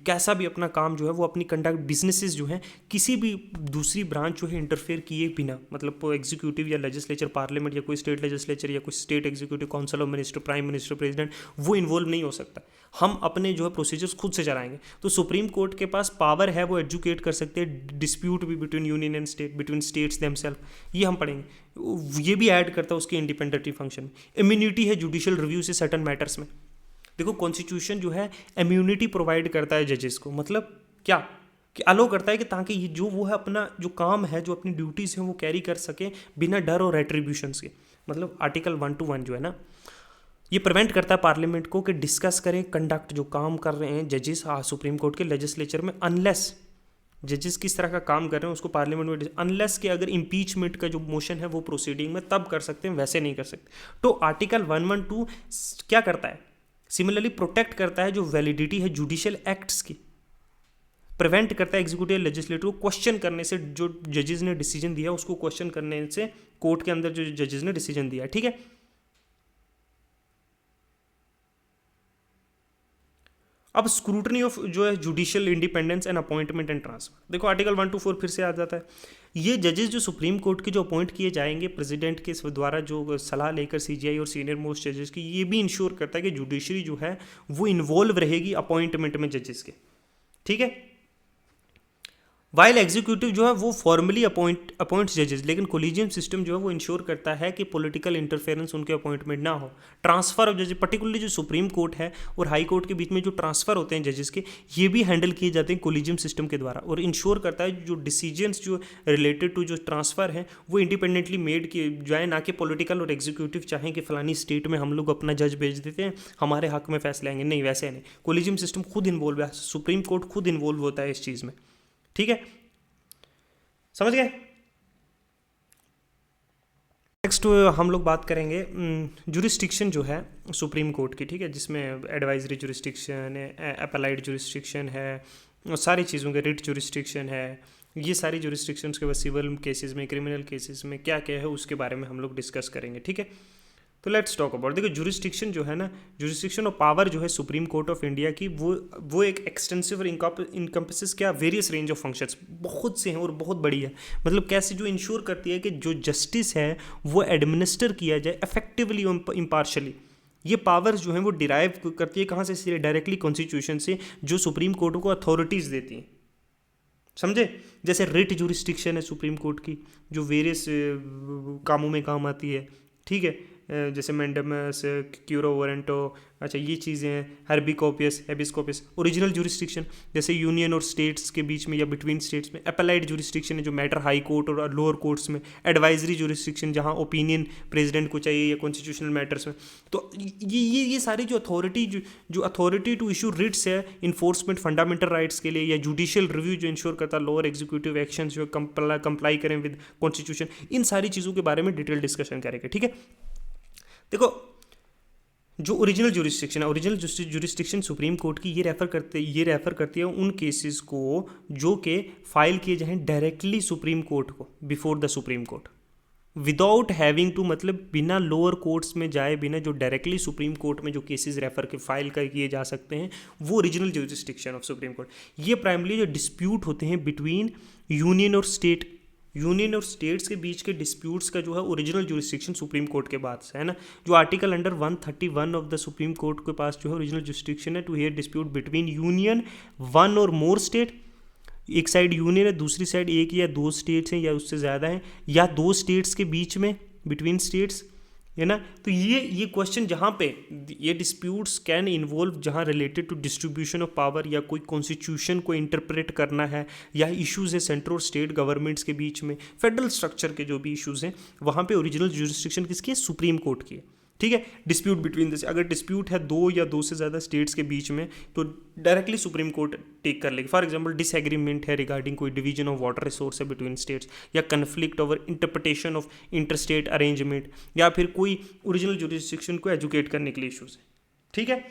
कैसा भी अपना काम जो है वो अपनी कंडक्ट बिजनेसेस जो हैं किसी भी दूसरी ब्रांच जो है इंटरफेयर किए बिना, मतलब कोई एग्जीक्यूटिव या लेजिस्लेचर, पार्लियामेंट या कोई स्टेट लेजिस्लेचर या कोई state executive council of minister, prime minister, president, वो इन्वॉल्व नहीं हो सकता। हम अपने जो है प्रोसीजर्स खुद से चलाएंगे। तो सुप्रीम कोर्ट के पास पावर है, वो एजुकेट कर सकते हैं डिस्प्यूट भी between union and state, between states themselves, ये हम पढ़ेंगे। ये भी ऐड करता है उसके इंडिपेंडेंट फंक्शन। इम्यूनिटी है जुडिशियल रिव्यू से सर्टन मैटर्स में। देखो कॉन्स्टिट्यूशन जो है इम्यूनिटी प्रोवाइड करता है जजेस को, मतलब क्या कि अलो करता है कि ताकि ये जो वो है अपना जो काम है, जो अपनी ड्यूटीज़ हैं वो कैरी कर सके बिना डर और रेट्रीब्यूशंस के। मतलब आर्टिकल 121 जो है ना, ये प्रिवेंट करता है पार्लियामेंट को कि डिस्कस करें कंडक्ट जो काम कर रहे हैं जजेस सुप्रीम कोर्ट के लेजिस्लेचर में, अनलेस जजेस किस तरह का काम कर रहे हैं उसको पार्लियामेंट में, अनलेस कि अगर इम्पीचमेंट का जो मोशन है वो प्रोसीडिंग में तब कर सकते हैं, वैसे नहीं कर सकते। तो आर्टिकल 112 क्या करता है, सिमिलरली प्रोटेक्ट करता है जो वैलिडिटी है जुडिशियल एक्ट्स की, प्रिवेंट करता है एग्जीक्यूटिव लेजिस्लेटिव को क्वेश्चन करने से, जो जजेस ने डिसीजन दिया उसको क्वेश्चन करने से कोर्ट के अंदर जो जजेस ने डिसीजन दिया। ठीक है, अब स्क्रूटनी ऑफ जो है judicial independence and appointment and transfer, देखो आर्टिकल 124 फिर से आ जाता है। ये जजेस जो सुप्रीम कोर्ट के जो अपॉइंट किए जाएंगे प्रेसिडेंट के द्वारा जो सलाह लेकर सीजीआई और सीनियर मोस्ट जजेस की, ये भी इंश्योर करता है कि जुडिशरी जो है वो इन्वॉल्व रहेगी अपॉइंटमेंट में जजेस के। ठीक है, वाइल एग्जीक्यूटिव जो है वो फॉर्मली अपॉइंट्स जजेस, लेकिन कोलिजियम सिस्टम जो है वो इंश्योर करता है कि पॉलिटिकल इंटरफेरेंस उनके अपॉइंटमेंट ना हो। ट्रांसफर ऑफ जजेस, पर्टिकुलरली जो सुप्रीम कोर्ट है और हाई कोर्ट के बीच में जो ट्रांसफर होते हैं जजेस के, ये भी हैंडल किए जाते हैं कोलिजियम सिस्टम के द्वारा, और इंश्योर करता है जो डिसीजंस जो रिलेटेड टू जो ट्रांसफर है वो इंडिपेंडेंटली मेड किए जाए, ना कि पॉलिटिकल और एग्जीक्यूटिव चाहें कि फलानी स्टेट में हम लोग अपना जज भेज देते हैं हमारे हक में फैसले आएंगे, नहीं वैसे नहीं। कोलिजियम सिस्टम खुद इन्वॉल्व है, सुप्रीम कोर्ट खुद इन्वॉल्व होता है इस चीज़ में। ठीक है, समझ गए। नेक्स्ट हम लोग बात करेंगे जुरिस्डिक्शन जो है सुप्रीम कोर्ट की। ठीक है, जिसमें एडवाइजरी जुरिस्डिक्शन है, अपलाइड जुरिस्डिक्शन है, सारी चीज़ों के रिट जुरिस्डिक्शन है, ये सारी जुरिस्डिक्शंस के बाद सिविल केसेस में, क्रिमिनल केसेस में क्या क्या है उसके बारे में हम लोग डिस्कस करेंगे। ठीक है, तो लेट्स टॉक अबाउट, देखो जुरिस्डिक्शन जो है ना, जुरिस्डिक्शन और पावर जो है सुप्रीम कोर्ट ऑफ इंडिया की, वो एक एक्सटेंसिव और इनकम्पसेस क्या वेरियस रेंज ऑफ फंक्शंस, बहुत से हैं और बहुत बड़ी है। मतलब कैसे जो इंश्योर करती है कि जो जस्टिस है वो एडमिनिस्टर किया जाए इफेक्टिवली और इम्पार्शली। ये पावर्स जो हैं वो डिराइव करती है कहाँ से, डायरेक्टली कॉन्स्टिट्यूशन से, जो सुप्रीम कोर्ट को अथॉरिटीज़ देती हैं। समझे, जैसे रिट जुरिस्डिक्शन है सुप्रीम कोर्ट की जो वेरियस कामों में काम आती है। ठीक है, जैसे मैंडेमस, क्यूरो वारंटो, अच्छा ये चीज़ें हैं, हर्बी corpus, habeas corpus. Original jurisdiction जैसे यूनियन और स्टेट्स के बीच में या बिटवीन स्टेट्स में। अपेलाइड जुरिस्डिक्शन है जो मैटर हाई कोर्ट और लोअर कोर्ट्स में। एडवाइजरी जुरिस्डिक्शन जहाँ ओपिनियन प्रेसिडेंट को चाहिए या कॉन्स्टिट्यूशनल मैटर्स में। तो ये सारी जो अथॉरिटी टू इशू रिट्स है इन्फोर्समेंट फंडामेंटल राइट्स के लिए, या जुडिशियल रिव्यू जो इंश्योर करता है लोअर एग्जीक्यूटिव एक्शन जो कंप्लाई करें विद कॉन्स्टिट्यूशन, इन सारी चीज़ों के बारे में डिटेल डिस्कशन करेंगे। ठीक है, देखो जो ओरिजिनल जुरिस्डिक्शन है, ओरिजिनल जुरिस्डिक्शन सुप्रीम कोर्ट की ये रेफर करती है उन केसेस को जो कि फाइल किए जाएं डायरेक्टली सुप्रीम कोर्ट को, before the supreme court. Without having to, मतलब बिना लोअर कोर्ट्स में जाए बिना, जो डायरेक्टली सुप्रीम कोर्ट में जो केसेस रेफर के फाइल कर किए जा सकते हैं, वो original jurisdiction of supreme court. ये प्राइमरली जो डिस्प्यूट होते हैं बिटवीन यूनियन और स्टेट, यूनियन और स्टेट्स के बीच के डिस्प्यूट्स का जो है ओरिजिनल ज्यूरिसडिक्शन सुप्रीम कोर्ट के बाद से है ना। जो article under 131 of the supreme court के पास जो है ओरिजिनल ज्यूरिसडिक्शन है to hear dispute between union, one और मोर स्टेट, एक साइड यूनियन है, दूसरी साइड एक या दो स्टेट्स हैं या उससे ज़्यादा हैं, या दो स्टेट्स के बीच में, बिटवीन स्टेट्स, है ना। तो ये क्वेश्चन जहाँ पे ये डिस्प्यूट्स कैन इन्वॉल्व, जहाँ related to distribution of power या कोई कॉन्स्टिट्यूशन को इंटरप्रेट करना है, या इश्यूज़ है सेंट्रल और स्टेट गवर्नमेंट्स के बीच में, फेडरल स्ट्रक्चर के जो भी इश्यूज़ हैं, वहाँ पे ओरिजिनल ज्यूरिसडिक्शन किसकी है? सुप्रीम कोर्ट की है, ठीक है। डिस्प्यूट बिटवीन दिस, अगर डिस्प्यूट है दो या दो से ज़्यादा स्टेट्स के बीच में, तो डायरेक्टली सुप्रीम कोर्ट टेक कर लेगी। फॉर एग्जांपल डिसएग्रीमेंट है रिगार्डिंग कोई डिवीजन ऑफ वाटर रिसोर्स है बिटवीन स्टेट्स, या conflict over interpretation of interstate arrangement, या फिर कोई ओरिजिनल ज्यूरिसडिक्शन को एजुकेट करने के लिए इशूज़ है, ठीक है।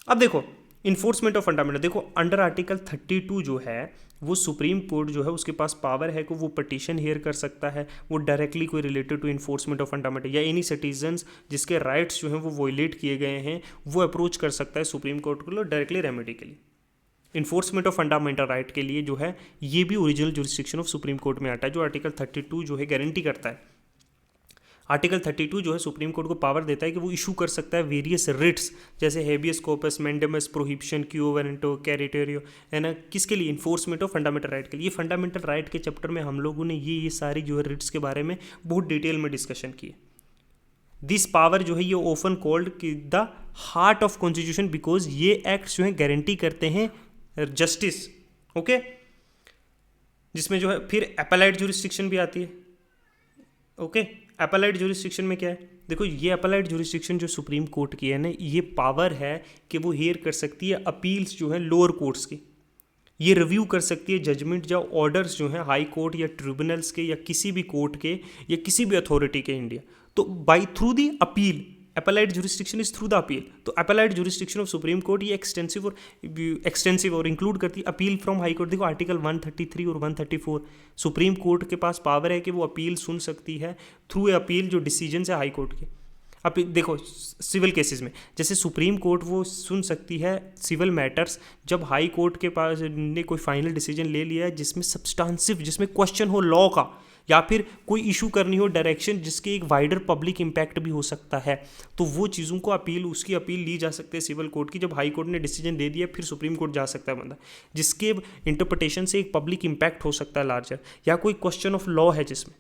अब देखो इन्फोर्समेंट ऑफ फंडामेंटल, देखो अंडर आर्टिकल 32 जो है वो सुप्रीम कोर्ट जो है उसके पास पावर है कि वो पटिशन हेयर कर सकता है, वो डायरेक्टली कोई related to enforcement of fundamental, या एनी सिटीजन्स जिसके राइट्स जो हैं वो वॉयलेट किए गए हैं, वो अप्रोच कर सकता है सुप्रीम कोर्ट को डायरेक्टली रेमेडी के लिए। इन्फोर्समेंट ऑफ फंडामेंटल राइट के लिए जो है ये भी original jurisdiction of supreme court में आता है, जो आर्टिकल 32 जो है गारंटी करता है। आर्टिकल 32 जो है सुप्रीम कोर्ट को पावर देता है कि वो इशू कर सकता है वेरियस रिट्स, जैसे habeas corpus, mandamus, prohibition, quo warranto, certiorari, है ना, किसके लिए? इन्फोर्समेंट ऑफ फंडामेंटल राइट के लिए। फंडामेंटल राइट के चैप्टर में हम लोगों ने ये सारी जो है रिट्स के बारे में बहुत डिटेल में डिस्कशन की है। दिस पावर जो है ये often called the heart of constitution, because ये एक्ट जो है गारंटी करते हैं जस्टिस, ओके। जिसमें जो है फिर एपेलाइट ज्यूरिसडिक्शन भी आती है, ओके। एपेलाइट ज्यूरिसडिक्शन में क्या है? देखो ये एपेलाइट ज्यूरिसडिक्शन जो सुप्रीम कोर्ट की है ना, ये पावर है कि वो हेयर कर सकती है अपील्स जो है लोअर कोर्ट्स की, ये रिव्यू कर सकती है जजमेंट या ऑर्डर्स जो हैं हाई कोर्ट या ट्रिब्यूनल्स के या किसी भी कोर्ट के या किसी भी अथॉरिटी के इंडिया, तो by through the appeal. Appellate jurisdiction is through the appeal. तो appellate jurisdiction of supreme court ये एक्सटेंसिव और इंक्लूड करती है अपील फ्रॉम हाई कोर्ट। देखो आर्टिकल 133 और 134 सुप्रीम कोर्ट के पास पावर है कि वो अपील सुन सकती है थ्रू ए अपील जो डिसीजन है हाई कोर्ट के। अब देखो सिविल केसेस में जैसे सुप्रीम कोर्ट वो सुन सकती है सिविल मैटर्स जब हाई कोर्ट के पास ने कोई फाइनल डिसीजन ले लिया है जिसमें सब्सटेंसिव, जिसमें क्वेश्चन हो लॉ का, या फिर कोई इशू करनी हो डायरेक्शन जिसके एक वाइडर पब्लिक इम्पैक्ट भी हो सकता है, तो वो चीज़ों को अपील, उसकी अपील ली जा सकती है सिविल कोर्ट की। जब हाई कोर्ट ने डिसीजन दे दिया फिर सुप्रीम कोर्ट जा सकता है बंदा, जिसके इंटरप्रिटेशन से एक पब्लिक इम्पैक्ट हो सकता है लार्जर, या कोई क्वेश्चन ऑफ लॉ है जिसमें,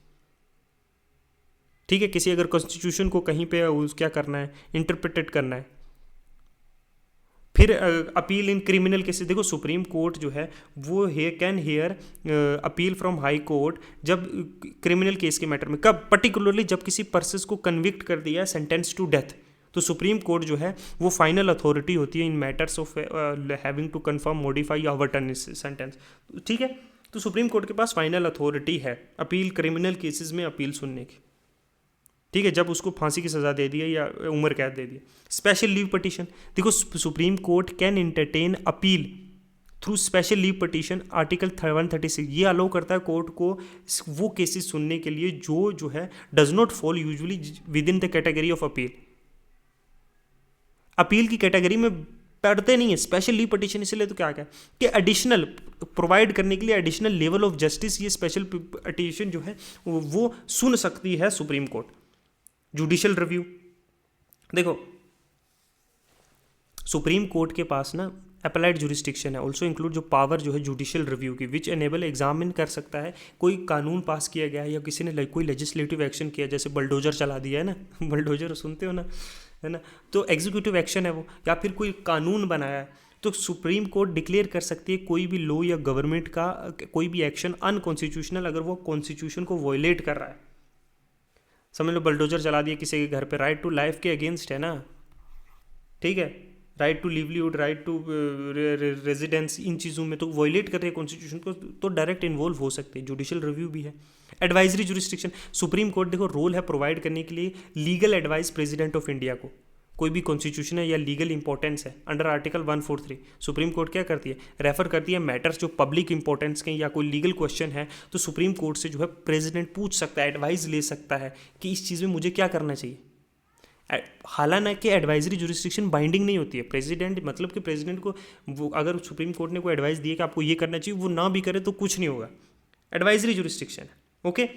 ठीक है, किसी अगर कॉन्स्टिट्यूशन को कहीं पे क्या करना है, इंटरप्रेटेड करना है। फिर अपील इन क्रिमिनल केसेस, देखो सुप्रीम कोर्ट जो है वो can hear appeal from high court जब क्रिमिनल केस के मैटर में, कब? पर्टिकुलरली जब किसी पर्सन को कन्विक्ट कर दिया है सेंटेंस टू डेथ, तो सुप्रीम कोर्ट जो है वो फाइनल अथॉरिटी होती है in matters of having to confirm, modify या ओवरटर्न सेंटेंस, ठीक है। तो सुप्रीम कोर्ट के पास फाइनल अथॉरिटी है अपील क्रिमिनल केसेस में अपील सुनने की, ठीक है, जब उसको फांसी की सज़ा दे दी है या उम्र कैद दे दी। स्पेशल लीव पटिशन, देखो supreme court can entertain appeal through special leave petition, article 136 ये अलाउ करता है कोर्ट को वो केसेस सुनने के लिए जो है does not fall usually with in the category of appeal, appeal की कैटेगरी में पढ़ते नहीं है। स्पेशल लीव पटिशन इसलिए तो क्या कि एडिशनल प्रोवाइड करने के लिए एडिशनल लेवल ऑफ जस्टिस ये स्पेशल पटिशन जो है वो सुन सकती है सुप्रीम कोर्ट। जुडिशियल रिव्यू, देखो सुप्रीम कोर्ट के पास ना अपेलाइट ज्यूरिसडिक्शन है, ऑल्सो इंक्लूड जो पावर जो है जुडिशियल रिव्यू की, विच एनेबल एग्जामिन कर सकता है कोई कानून पास किया गया है या किसी ने कोई लेजिस्लेटिव एक्शन किया, जैसे बलडोजर चला दिया है ना बलडोजर सुनते हो ना, है ना, तो एग्जीक्यूटिव एक्शन है वो, या फिर कोई कानून बनाया है, तो सुप्रीम कोर्ट डिक्लेयर कर सकती है कोई भी लॉ या गवर्नमेंट का कोई भी एक्शन अनकॉन्स्टिट्यूशनल अगर वो कॉन्स्टिट्यूशन को वॉयलेट कर रहा है। समझ लो बलडोजर चला दिया किसी के घर पे, राइट टू लाइफ के अगेंस्ट है ना, ठीक है, right to livelihood, right to residence, इन चीज़ों में तो वॉयलेट कर रहे हैं कॉन्स्टिट्यूशन को, तो डायरेक्ट इन्वॉल्व हो सकते हैं। जुडिशियल रिव्यू भी है। एडवाइजरी जुरिस्डिक्शन, सुप्रीम कोर्ट देखो रोल है प्रोवाइड करने के लिए legal advice president of India को, कोई भी कॉन्स्टिट्यूशन है या लीगल इंपॉर्टेंस है, अंडर आर्टिकल 143 सुप्रीम कोर्ट क्या करती है, रेफर करती है मैटर्स जो पब्लिक इंपॉर्टेंस के या कोई लीगल क्वेश्चन है, तो सुप्रीम कोर्ट से जो है प्रेसिडेंट पूछ सकता है, एडवाइस ले सकता है कि इस चीज़ में मुझे क्या करना चाहिए। हालांकि एडवाइजरी जुरिस्डिक्शन बाइंडिंग नहीं होती है, प्रेसिडेंट मतलब कि प्रेसिडेंट को वो अगर सुप्रीम कोर्ट ने कोई एडवाइस दी है कि आपको ये करना चाहिए, वो ना भी करे तो कुछ नहीं होगा, एडवाइजरी जुरिस्डिक्शन है। ओके,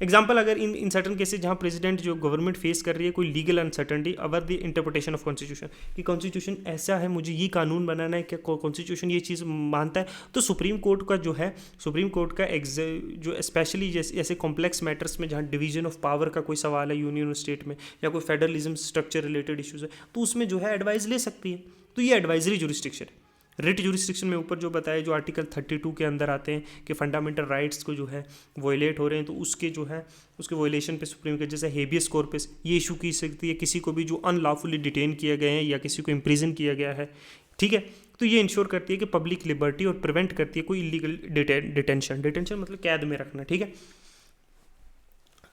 एग्जाम्पल अगर इन सर्टन केसेस जहाँ प्रेसिडेंट जो गवर्नमेंट फेस कर रही है कोई legal uncertainty our the interpretation of constitution, कि कॉन्स्टिट्यूशन ऐसा है, मुझे ये कानून बनाना है, क्या कॉन्स्टिट्यूशन ये चीज़ मानता है, तो सुप्रीम कोर्ट का जो है, सुप्रीम कोर्ट का जो स्पेशली जैसे ऐसे कॉम्प्लेक्स मैटर्स में जहाँ डिवीजन ऑफ पावर का कोई सवाल है यूनियन और स्टेट में, या कोई फेडरलिज्म स्ट्रक्चर रिलेटेड इशूज़ है, तो उसमें जो है एडवाइस ले सकती है। तो ये एडवाइजरी जुरिस्डिक्शन है। रिट जुरिस्डिक्शन में ऊपर जो बताया, जो आर्टिकल 32 के अंदर आते हैं कि फंडामेंटल राइट्स को जो है वॉयलेट हो रहे हैं, तो उसके जो है उसके वॉयलेशन पे सुप्रीम कोर्ट जैसे हेबियस कॉर्पस ये इशू की सकती है किसी को भी जो अनलॉफुली डिटेन किए गए हैं या किसी को इम्प्रिजन किया गया है। ठीक है, तो ये इंश्योर करती है कि पब्लिक लिबर्टी और प्रिवेंट करती है कोई इलीगल डिटेंशन मतलब कैद में रखना। ठीक है,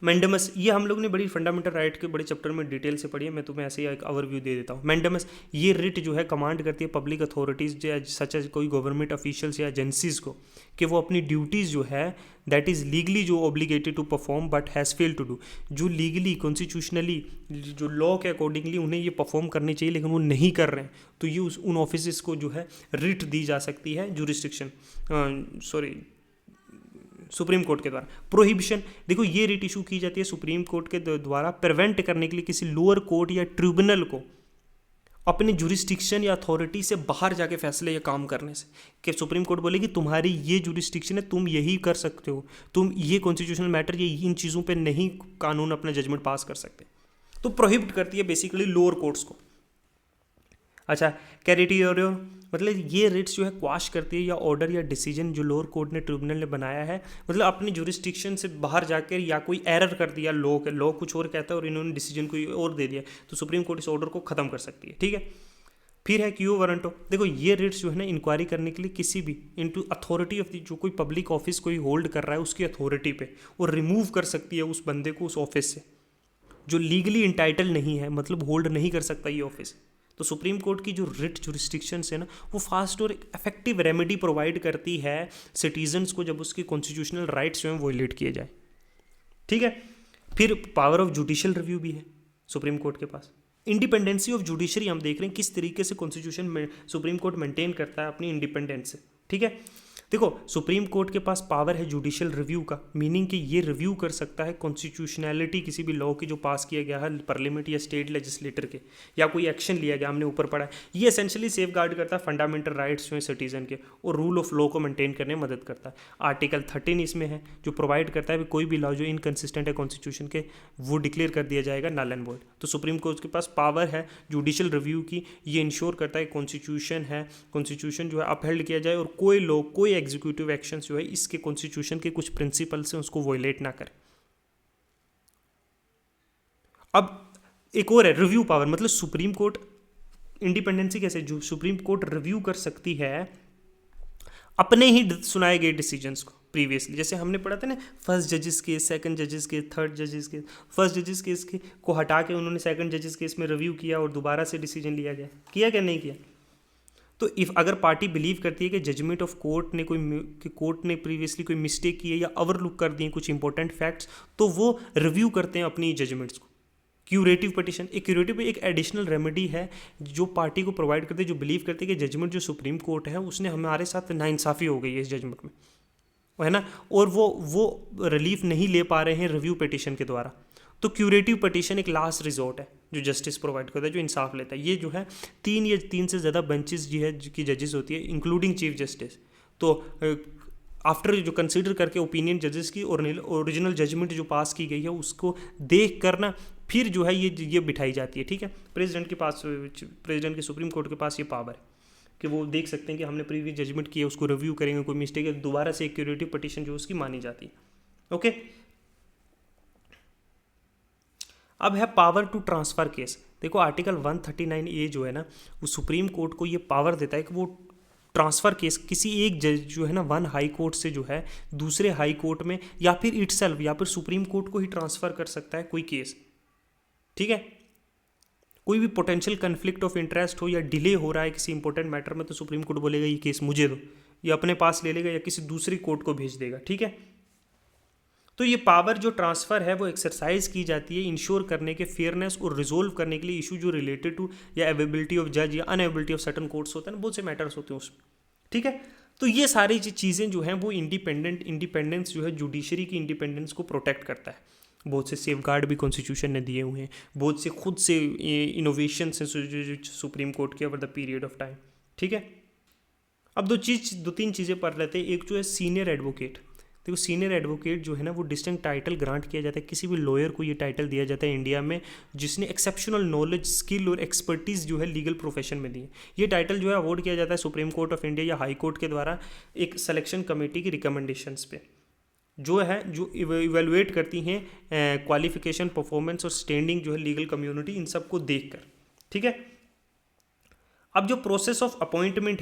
मैंडेमस, ये हम लोग ने बड़ी फंडामेंटल राइट के बड़े चैप्टर में डिटेल से पढ़ी है, मैं तुम्हें ऐसे ही एक ओवरव्यू दे देता हूँ। मैंडेमस ये रिट जो है कमांड करती है पब्लिक अथॉरिटीज़ सच एज कोई गवर्नमेंट ऑफिशियल्स या एजेंसीज को कि वो अपनी ड्यूटीज़ जो है दैट इज़ लीगली जो obligated to perform but has fail to do, जो लीगली कॉन्स्टिट्यूशनली जो लॉ के अकॉर्डिंगली उन्हें ये परफॉर्म करनी चाहिए लेकिन वो नहीं कर रहे हैं, तो ये उन ऑफिस को जो है रिट दी जा सकती है जुरिस्डिक्शन सुप्रीम कोर्ट के द्वारा। प्रोहिबिशन, देखो ये रिट इशू की जाती है सुप्रीम कोर्ट के द्वारा प्रिवेंट करने के लिए किसी लोअर कोर्ट या ट्रिब्यूनल को अपने जुरिस्डिक्शन या अथॉरिटी से बाहर जाके फैसले या काम करने से, कि सुप्रीम कोर्ट बोलेगी तुम्हारी ये जुरिस्डिक्शन है, तुम यही कर सकते हो, तुम ये कॉन्स्टिट्यूशनल मैटर ये इन चीज़ों पे नहीं कानून अपना जजमेंट पास कर सकते, तो प्रोहिबिट करती है बेसिकली लोअर कोर्ट्स को। अच्छा, कैरिटियोरियो मतलब ये रिट्स जो है क्वाश करती है या ऑर्डर या डिसीजन जो लोअर कोर्ट ने ट्रिब्यूनल ने बनाया है, मतलब अपनी जुरिस्डिक्शन से बाहर जाकर या कोई एरर कर दिया, लॉ कुछ और कहता है और इन्होंने डिसीजन कोई और दे दिया, तो सुप्रीम कोर्ट इस ऑर्डर को खत्म कर सकती है। ठीक है, फिर है क्यू वारंटो, देखो ये रिट्स जो है ना इंक्वायरी करने के लिए किसी भी इनटू अथॉरिटी ऑफ द जो कोई पब्लिक ऑफिस कोई होल्ड कर रहा है उसकी अथॉरिटी पे, और रिमूव कर सकती है उस बंदे को उस ऑफिस से जो लीगली इंटाइटल नहीं है, मतलब होल्ड नहीं कर सकता ये ऑफिस। तो सुप्रीम कोर्ट की जो रिट जुरिस्डिक्शंस है ना वो फास्ट और इफेक्टिव रेमेडी प्रोवाइड करती है सिटीजन्स को जब उसकी कॉन्स्टिट्यूशनल राइट्स जो हैं वॉयलेट किए जाए। ठीक है, फिर पावर ऑफ जुडिशियल रिव्यू भी है सुप्रीम कोर्ट के पास। इंडिपेंडेंसी ऑफ जुडिशरी हम देख रहे हैं किस तरीके से कॉन्स्टिट्यूशन में सुप्रीम कोर्ट मेंटेन करता है अपनी इंडिपेंडेंस से। ठीक है, देखो सुप्रीम कोर्ट के पास पावर है जुडिशियल रिव्यू का, मीनिंग कि ये रिव्यू कर सकता है कॉन्स्टिट्यूशनैलिटी किसी भी लॉ की जो पास किया गया है पार्लियामेंट या स्टेट लेजिस्लेटर के, या कोई एक्शन लिया गया हमने ऊपर पढ़ा है, ये एसेंशियली सेफ गार्ड करता है फंडामेंटल राइट्स जो है सिटीजन के, और रूल ऑफ लॉ को मेंटेन करने में मदद करता है। आर्टिकल 13 इसमें है जो प्रोवाइड करता है कि कोई भी लॉ जो इनकन्सिस्टेंट है कॉन्स्टिट्यूशन के वो डिक्लेयर कर दिया जाएगा नल एंड वॉइड। तो सुप्रीम कोर्ट के पास पावर है जुडिशियल रिव्यू की, ये इंश्योर करता है कॉन्स्टिट्यूशन जो है अपहेल्ड किया जाए और कोई लॉ कोई एग्जीक्यूटिव एक्शन जो है इसके कॉन्स्टिट्यूशन के कुछ प्रिंसिपल से उसको वॉयलेट ना करे। अब एक और है रिव्यू पावर, मतलब सुप्रीम कोर्ट इंडिपेंडेंसी कैसे, जो सुप्रीम कोर्ट रिव्यू कर सकती है अपने ही सुनाए गए डिसीजंस को प्रीवियसली, जैसे हमने पढ़ा था ना फर्स्ट जजेस केस, सेकंड जजेस केस, थर्ड जजेस केस, फर्स्ट जजेस केस को हटा के उन्होंने सेकंड जजेस केस में रिव्यू किया और दोबारा से डिसीजन लिया गया, किया क्या नहीं किया। तो इफ़ अगर पार्टी बिलीव करती है कि जजमेंट ऑफ कोर्ट ने कोर्ट ने प्रीवियसली कोई मिस्टेक की है या ओवरलुक कर दिए कुछ इंपॉर्टेंट फैक्ट्स, तो वो रिव्यू करते हैं अपनी जजमेंट्स को। क्यूरेटिव पिटिशन, एक क्यूरेटिव एक एडिशनल रेमेडी है जो पार्टी को प्रोवाइड करती है जो बिलीव करती है कि जजमेंट जो सुप्रीम कोर्ट है उसने हमारे साथ नाइंसाफ़ी हो गई है इस जजमेंट में, है ना, और वो रिलीफ नहीं ले पा रहे हैं रिव्यू पिटिशन के द्वारा। तो क्यूरेटिव पिटिशन एक लास्ट रिजॉर्ट है जो जस्टिस प्रोवाइड करता है, जो इंसाफ लेता है। ये जो है 3 या 3 से ज़्यादा बेंचेस जो है की जजेस होती है इंक्लूडिंग चीफ जस्टिस, तो आफ्टर जो कंसीडर करके ओपिनियन जजेस की और ओरिजिनल जजमेंट जो पास की गई है उसको देख करना फिर जो है ये बिठाई जाती है। ठीक है, प्रेसिडेंट के पास, प्रेसिडेंट के सुप्रीम कोर्ट के पास ये पावर है कि वो देख सकते हैं कि हमने प्रीवियस जजमेंट किया उसको रिव्यू करेंगे, कोई मिस्टेक है दोबारा से एक क्यूरेटिव पिटिशन जो उसकी मानी जाती है। ओके, अब है पावर टू ट्रांसफ़र केस। देखो आर्टिकल 139A जो है ना वो सुप्रीम कोर्ट को ये पावर देता है कि वो ट्रांसफ़र केस किसी एक जज जो है ना वन हाई कोर्ट से जो है दूसरे हाई कोर्ट में या फिर इटसेल्फ या फिर सुप्रीम कोर्ट को ही ट्रांसफ़र कर सकता है कोई केस। ठीक है, कोई भी पोटेंशियल कन्फ्लिक्ट ऑफ इंटरेस्ट हो या डिले हो रहा है किसी इंपॉर्टेंट मैटर में, तो सुप्रीम कोर्ट बोलेगा ये केस मुझे दो, या अपने पास ले लेगा या किसी दूसरी कोर्ट को भेज देगा, ठीक है। तो ये पावर जो ट्रांसफ़र है वो एक्सरसाइज की जाती है इंश्योर करने के फेयरनेस और रिजोल्व करने के लिए इशू जो रिलेटेड टू या अवेबिलिटी ऑफ जज या अनएबिलिटी ऑफ सर्टन कोर्ट्स होते हैं ना, बहुत से मैटर्स होते हैं उसमें, ठीक है। तो ये सारी चीज़ें जो हैं वो इंडिपेंडेंस जो है जुडिशरी की इंडिपेंडेंस को प्रोटेक्ट करता है। बहुत से सेफ गार्ड भी कॉन्स्टिट्यूशन ने दिए हुए हैं, बहुत से खुद से इनोवेशन से सुप्रीम कोर्ट के over the period of time, ठीक है। अब दो तीन चीज़ें पढ़ लेते हैं। एक जो है सीनियर एडवोकेट। देखो सीनियर एडवोकेट जो है ना वो डिस्टिंक्ट टाइटल ग्रांट किया जाता है, किसी भी लॉयर को ये टाइटल दिया जाता है इंडिया में जिसने एक्सेप्शनल नॉलेज, स्किल और एक्सपर्टीज़ जो है लीगल प्रोफेशन में दी है। ये टाइटल जो है अवॉर्ड किया जाता है सुप्रीम कोर्ट ऑफ इंडिया या हाई कोर्ट के द्वारा एक सिलेक्शन कमेटी की रिकमेंडेशंस पे, जो इवेलुएट करती हैं क्वालिफिकेशन, परफॉर्मेंस और स्टैंडिंग जो है लीगल कम्युनिटी, इन सबको देख कर, ठीक है। अब जो प्रोसेस ऑफ अपॉइंटमेंट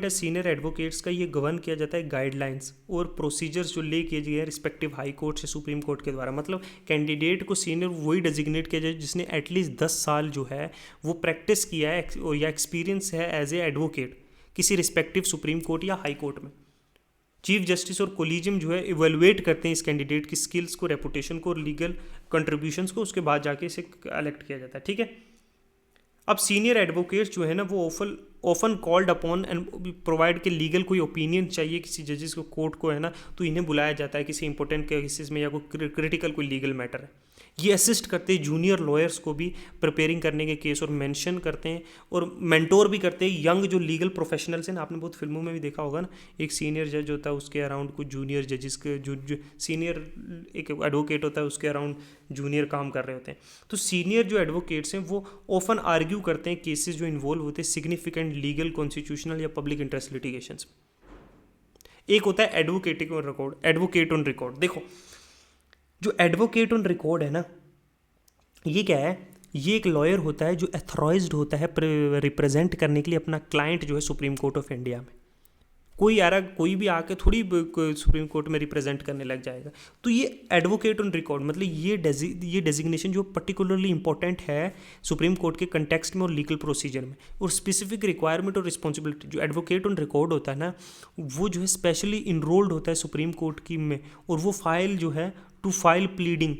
है सीनियर एडवोकेट्स का, ये गवर्न किया जाता है गाइडलाइंस और प्रोसीजर्स जो ले किए गए हैं रिस्पेक्टिव हाई कोर्ट से सुप्रीम कोर्ट के द्वारा। मतलब कैंडिडेट को सीनियर वही डेजिग्नेट किया जाए जिसने एटलीस्ट 10 साल जो है वो प्रैक्टिस किया है या एक्सपीरियंस है एज ए एडवोकेट किसी रिस्पेक्टिव सुप्रीम कोर्ट या हाई कोर्ट में। चीफ जस्टिस और कोलिजियम जो है इवेलुएट करते हैं इस कैंडिडेट की स्किल्स को, रेपुटेशन को और लीगल कंट्रीब्यूशंस को, उसके बाद जाके इसे इलेक्ट किया जाता है, ठीक है। अब सीनियर एडवोकेट्स जो है ना वो often called upon and provide के लीगल कोई ओपिनियन चाहिए किसी जजेस को, कोर्ट को है ना, तो इन्हें बुलाया जाता है किसी इंपॉर्टेंट केसेस में या कोई क्रिटिकल कोई लीगल मैटर है। ये असिस्ट करते हैं जूनियर लॉयर्स को भी प्रिपेयरिंग करने के केस और मेंशन करते हैं और मेंटोर भी करते हैं यंग जो लीगल प्रोफेशनल्स हैं ना। आपने बहुत फिल्मों में भी देखा होगा ना, एक सीनियर जज होता है उसके अराउंड कुछ जूनियर जजेस के जो सीनियर एक एडवोकेट होता है उसके अराउंड जूनियर काम कर रहे होते हैं। तो सीनियर जो एडवोकेट्स हैं वो ऑफन आर्ग्यू करते हैं केसेस जो इन्वॉल्व होते हैं सिग्निफिकेंट लीगल, कॉन्स्टिट्यूशनल या पब्लिक इंटरेस्ट लिटिगेशंस। एक होता है एडवोकेट ऑन रिकॉर्ड। देखो जो एडवोकेट ऑन रिकॉर्ड है ना, ये क्या है, ये एक लॉयर होता है जो एथोराइज्ड होता है रिप्रेजेंट करने के लिए अपना क्लाइंट जो है सुप्रीम कोर्ट ऑफ इंडिया में। कोई भी आके थोड़ी सुप्रीम कोर्ट में रिप्रेजेंट करने लग जाएगा। तो ये एडवोकेट ऑन रिकॉर्ड मतलब ये डेजिग्नेशन जो पर्टिकुलरली इंपॉर्टेंट है सुप्रीम कोर्ट के कंटेक्स्ट में और लीगल प्रोसीजर में, और स्पेसिफिक रिक्वायरमेंट और रिस्पॉन्सिबिलिटी। जो एडवोकेट ऑन रिकॉर्ड होता है ना वो जो है स्पेशली इनरोल्ड होता है सुप्रीम कोर्ट की में, और वो फाइल जो है टू फाइल प्लीडिंग,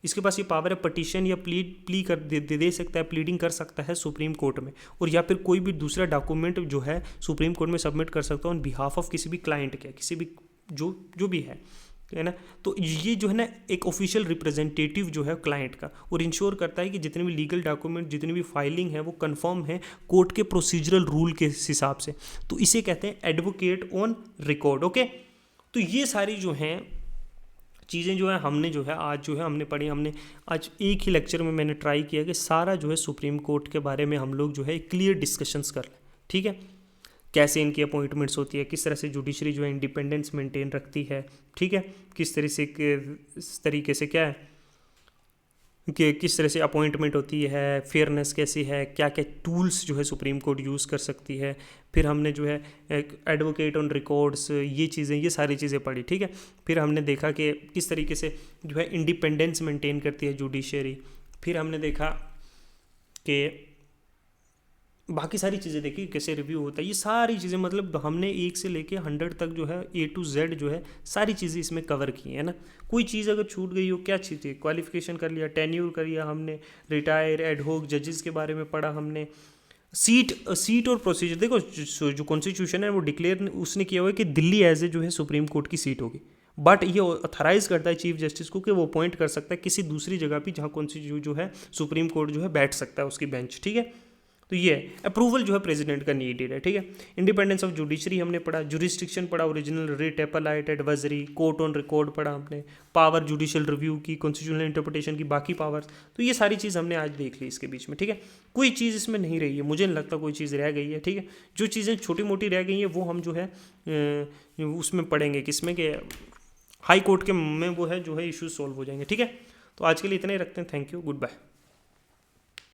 इसके पास ये पावर है पटिशन या प्ली कर दे सकता है, प्लीडिंग कर सकता है सुप्रीम कोर्ट में, और या फिर कोई भी दूसरा डॉक्यूमेंट जो है सुप्रीम कोर्ट में सबमिट कर सकता है ऑन बिहाफ ऑफ किसी भी क्लाइंट के, किसी भी जो भी है ना। तो ये जो है ना एक ऑफिशियल रिप्रेजेंटेटिव जो है क्लाइंट का, और इंश्योर करता है कि जितने भी लीगल डॉक्यूमेंट, जितनी भी फाइलिंग है वो कंफर्म है कोर्ट के प्रोसीजरल रूल के हिसाब से। तो इसे कहते हैं एडवोकेट ऑन रिकॉर्ड, ओके। तो ये सारी जो हैं चीज़ें जो है आज हमने पढ़ी। हमने आज एक ही लेक्चर में मैंने ट्राई किया कि सारा जो है सुप्रीम कोर्ट के बारे में हम लोग जो है क्लियर डिस्कशंस कर लें, ठीक है। कैसे इनकी अपॉइंटमेंट्स होती है, किस तरह से जुडिशरी जो है इंडिपेंडेंस मेंटेन रखती है, ठीक है, किस तरीके से क्या है कि किस तरह से अपॉइंटमेंट होती है, फेयरनेस कैसी है, क्या क्या टूल्स जो है सुप्रीम कोर्ट यूज़ कर सकती है। फिर हमने जो है एडवोकेट ऑन रिकॉर्ड्स, ये सारी चीज़ें पढ़ी, ठीक है। फिर हमने देखा कि किस तरीके से जो है इंडिपेंडेंस मेंटेन करती है जुडिशरी। फिर हमने देखा कि बाकी सारी चीज़ें देखी कैसे रिव्यू होता है। ये सारी चीज़ें मतलब हमने 1 से लेके 100 तक जो है A to Z जो है सारी चीज़ें इसमें कवर की है ना। कोई चीज़ अगर छूट गई हो, क्या चीज़ है, क्वालिफिकेशन कर लिया, टेन्यूर कर लिया हमने, रिटायर, एडहोक, जजेस के बारे में पढ़ा हमने, सीट और प्रोसीजर। देखो जो कॉन्स्टिट्यूशन है वो डिक्लेयर उसने किया हुआ है कि दिल्ली एज ए जो है सुप्रीम कोर्ट की सीट होगी, बट ये ऑथराइज करता है चीफ जस्टिस को कि वो अपॉइंट कर सकता है किसी दूसरी जगह भी जहाँ कॉन्स्टिट्यूट जो है सुप्रीम कोर्ट जो है बैठ सकता है उसकी बेंच, ठीक है। तो ये अप्रूवल जो है प्रेसिडेंट का नीडेड है, ठीक है। इंडिपेंडेंस ऑफ जुडिशरी हमने पढ़ा, जुरिस्डिक्शन पढ़ा, original writ, appellate, advisory, court on record पढ़ा हमने, पावर जुडिशियल रिव्यू की, कॉन्स्टिट्यूशनल इंटरप्रिटेशन की, बाकी पावर्स। तो ये सारी चीज़ हमने आज देख ली इसके बीच में, ठीक है। कोई चीज़ इसमें नहीं रही है, मुझे नहीं लगता कोई चीज़ रह गई है, ठीक है। जो चीज़ें छोटी मोटी रह गई हैं वो हम जो है उसमें पढ़ेंगे, किसमें कि हाई कोर्ट के में वो है जो है इश्यूज सॉल्व हो जाएंगे, ठीक है। तो आज के लिए इतना ही रखते हैं। Thank you, good bye.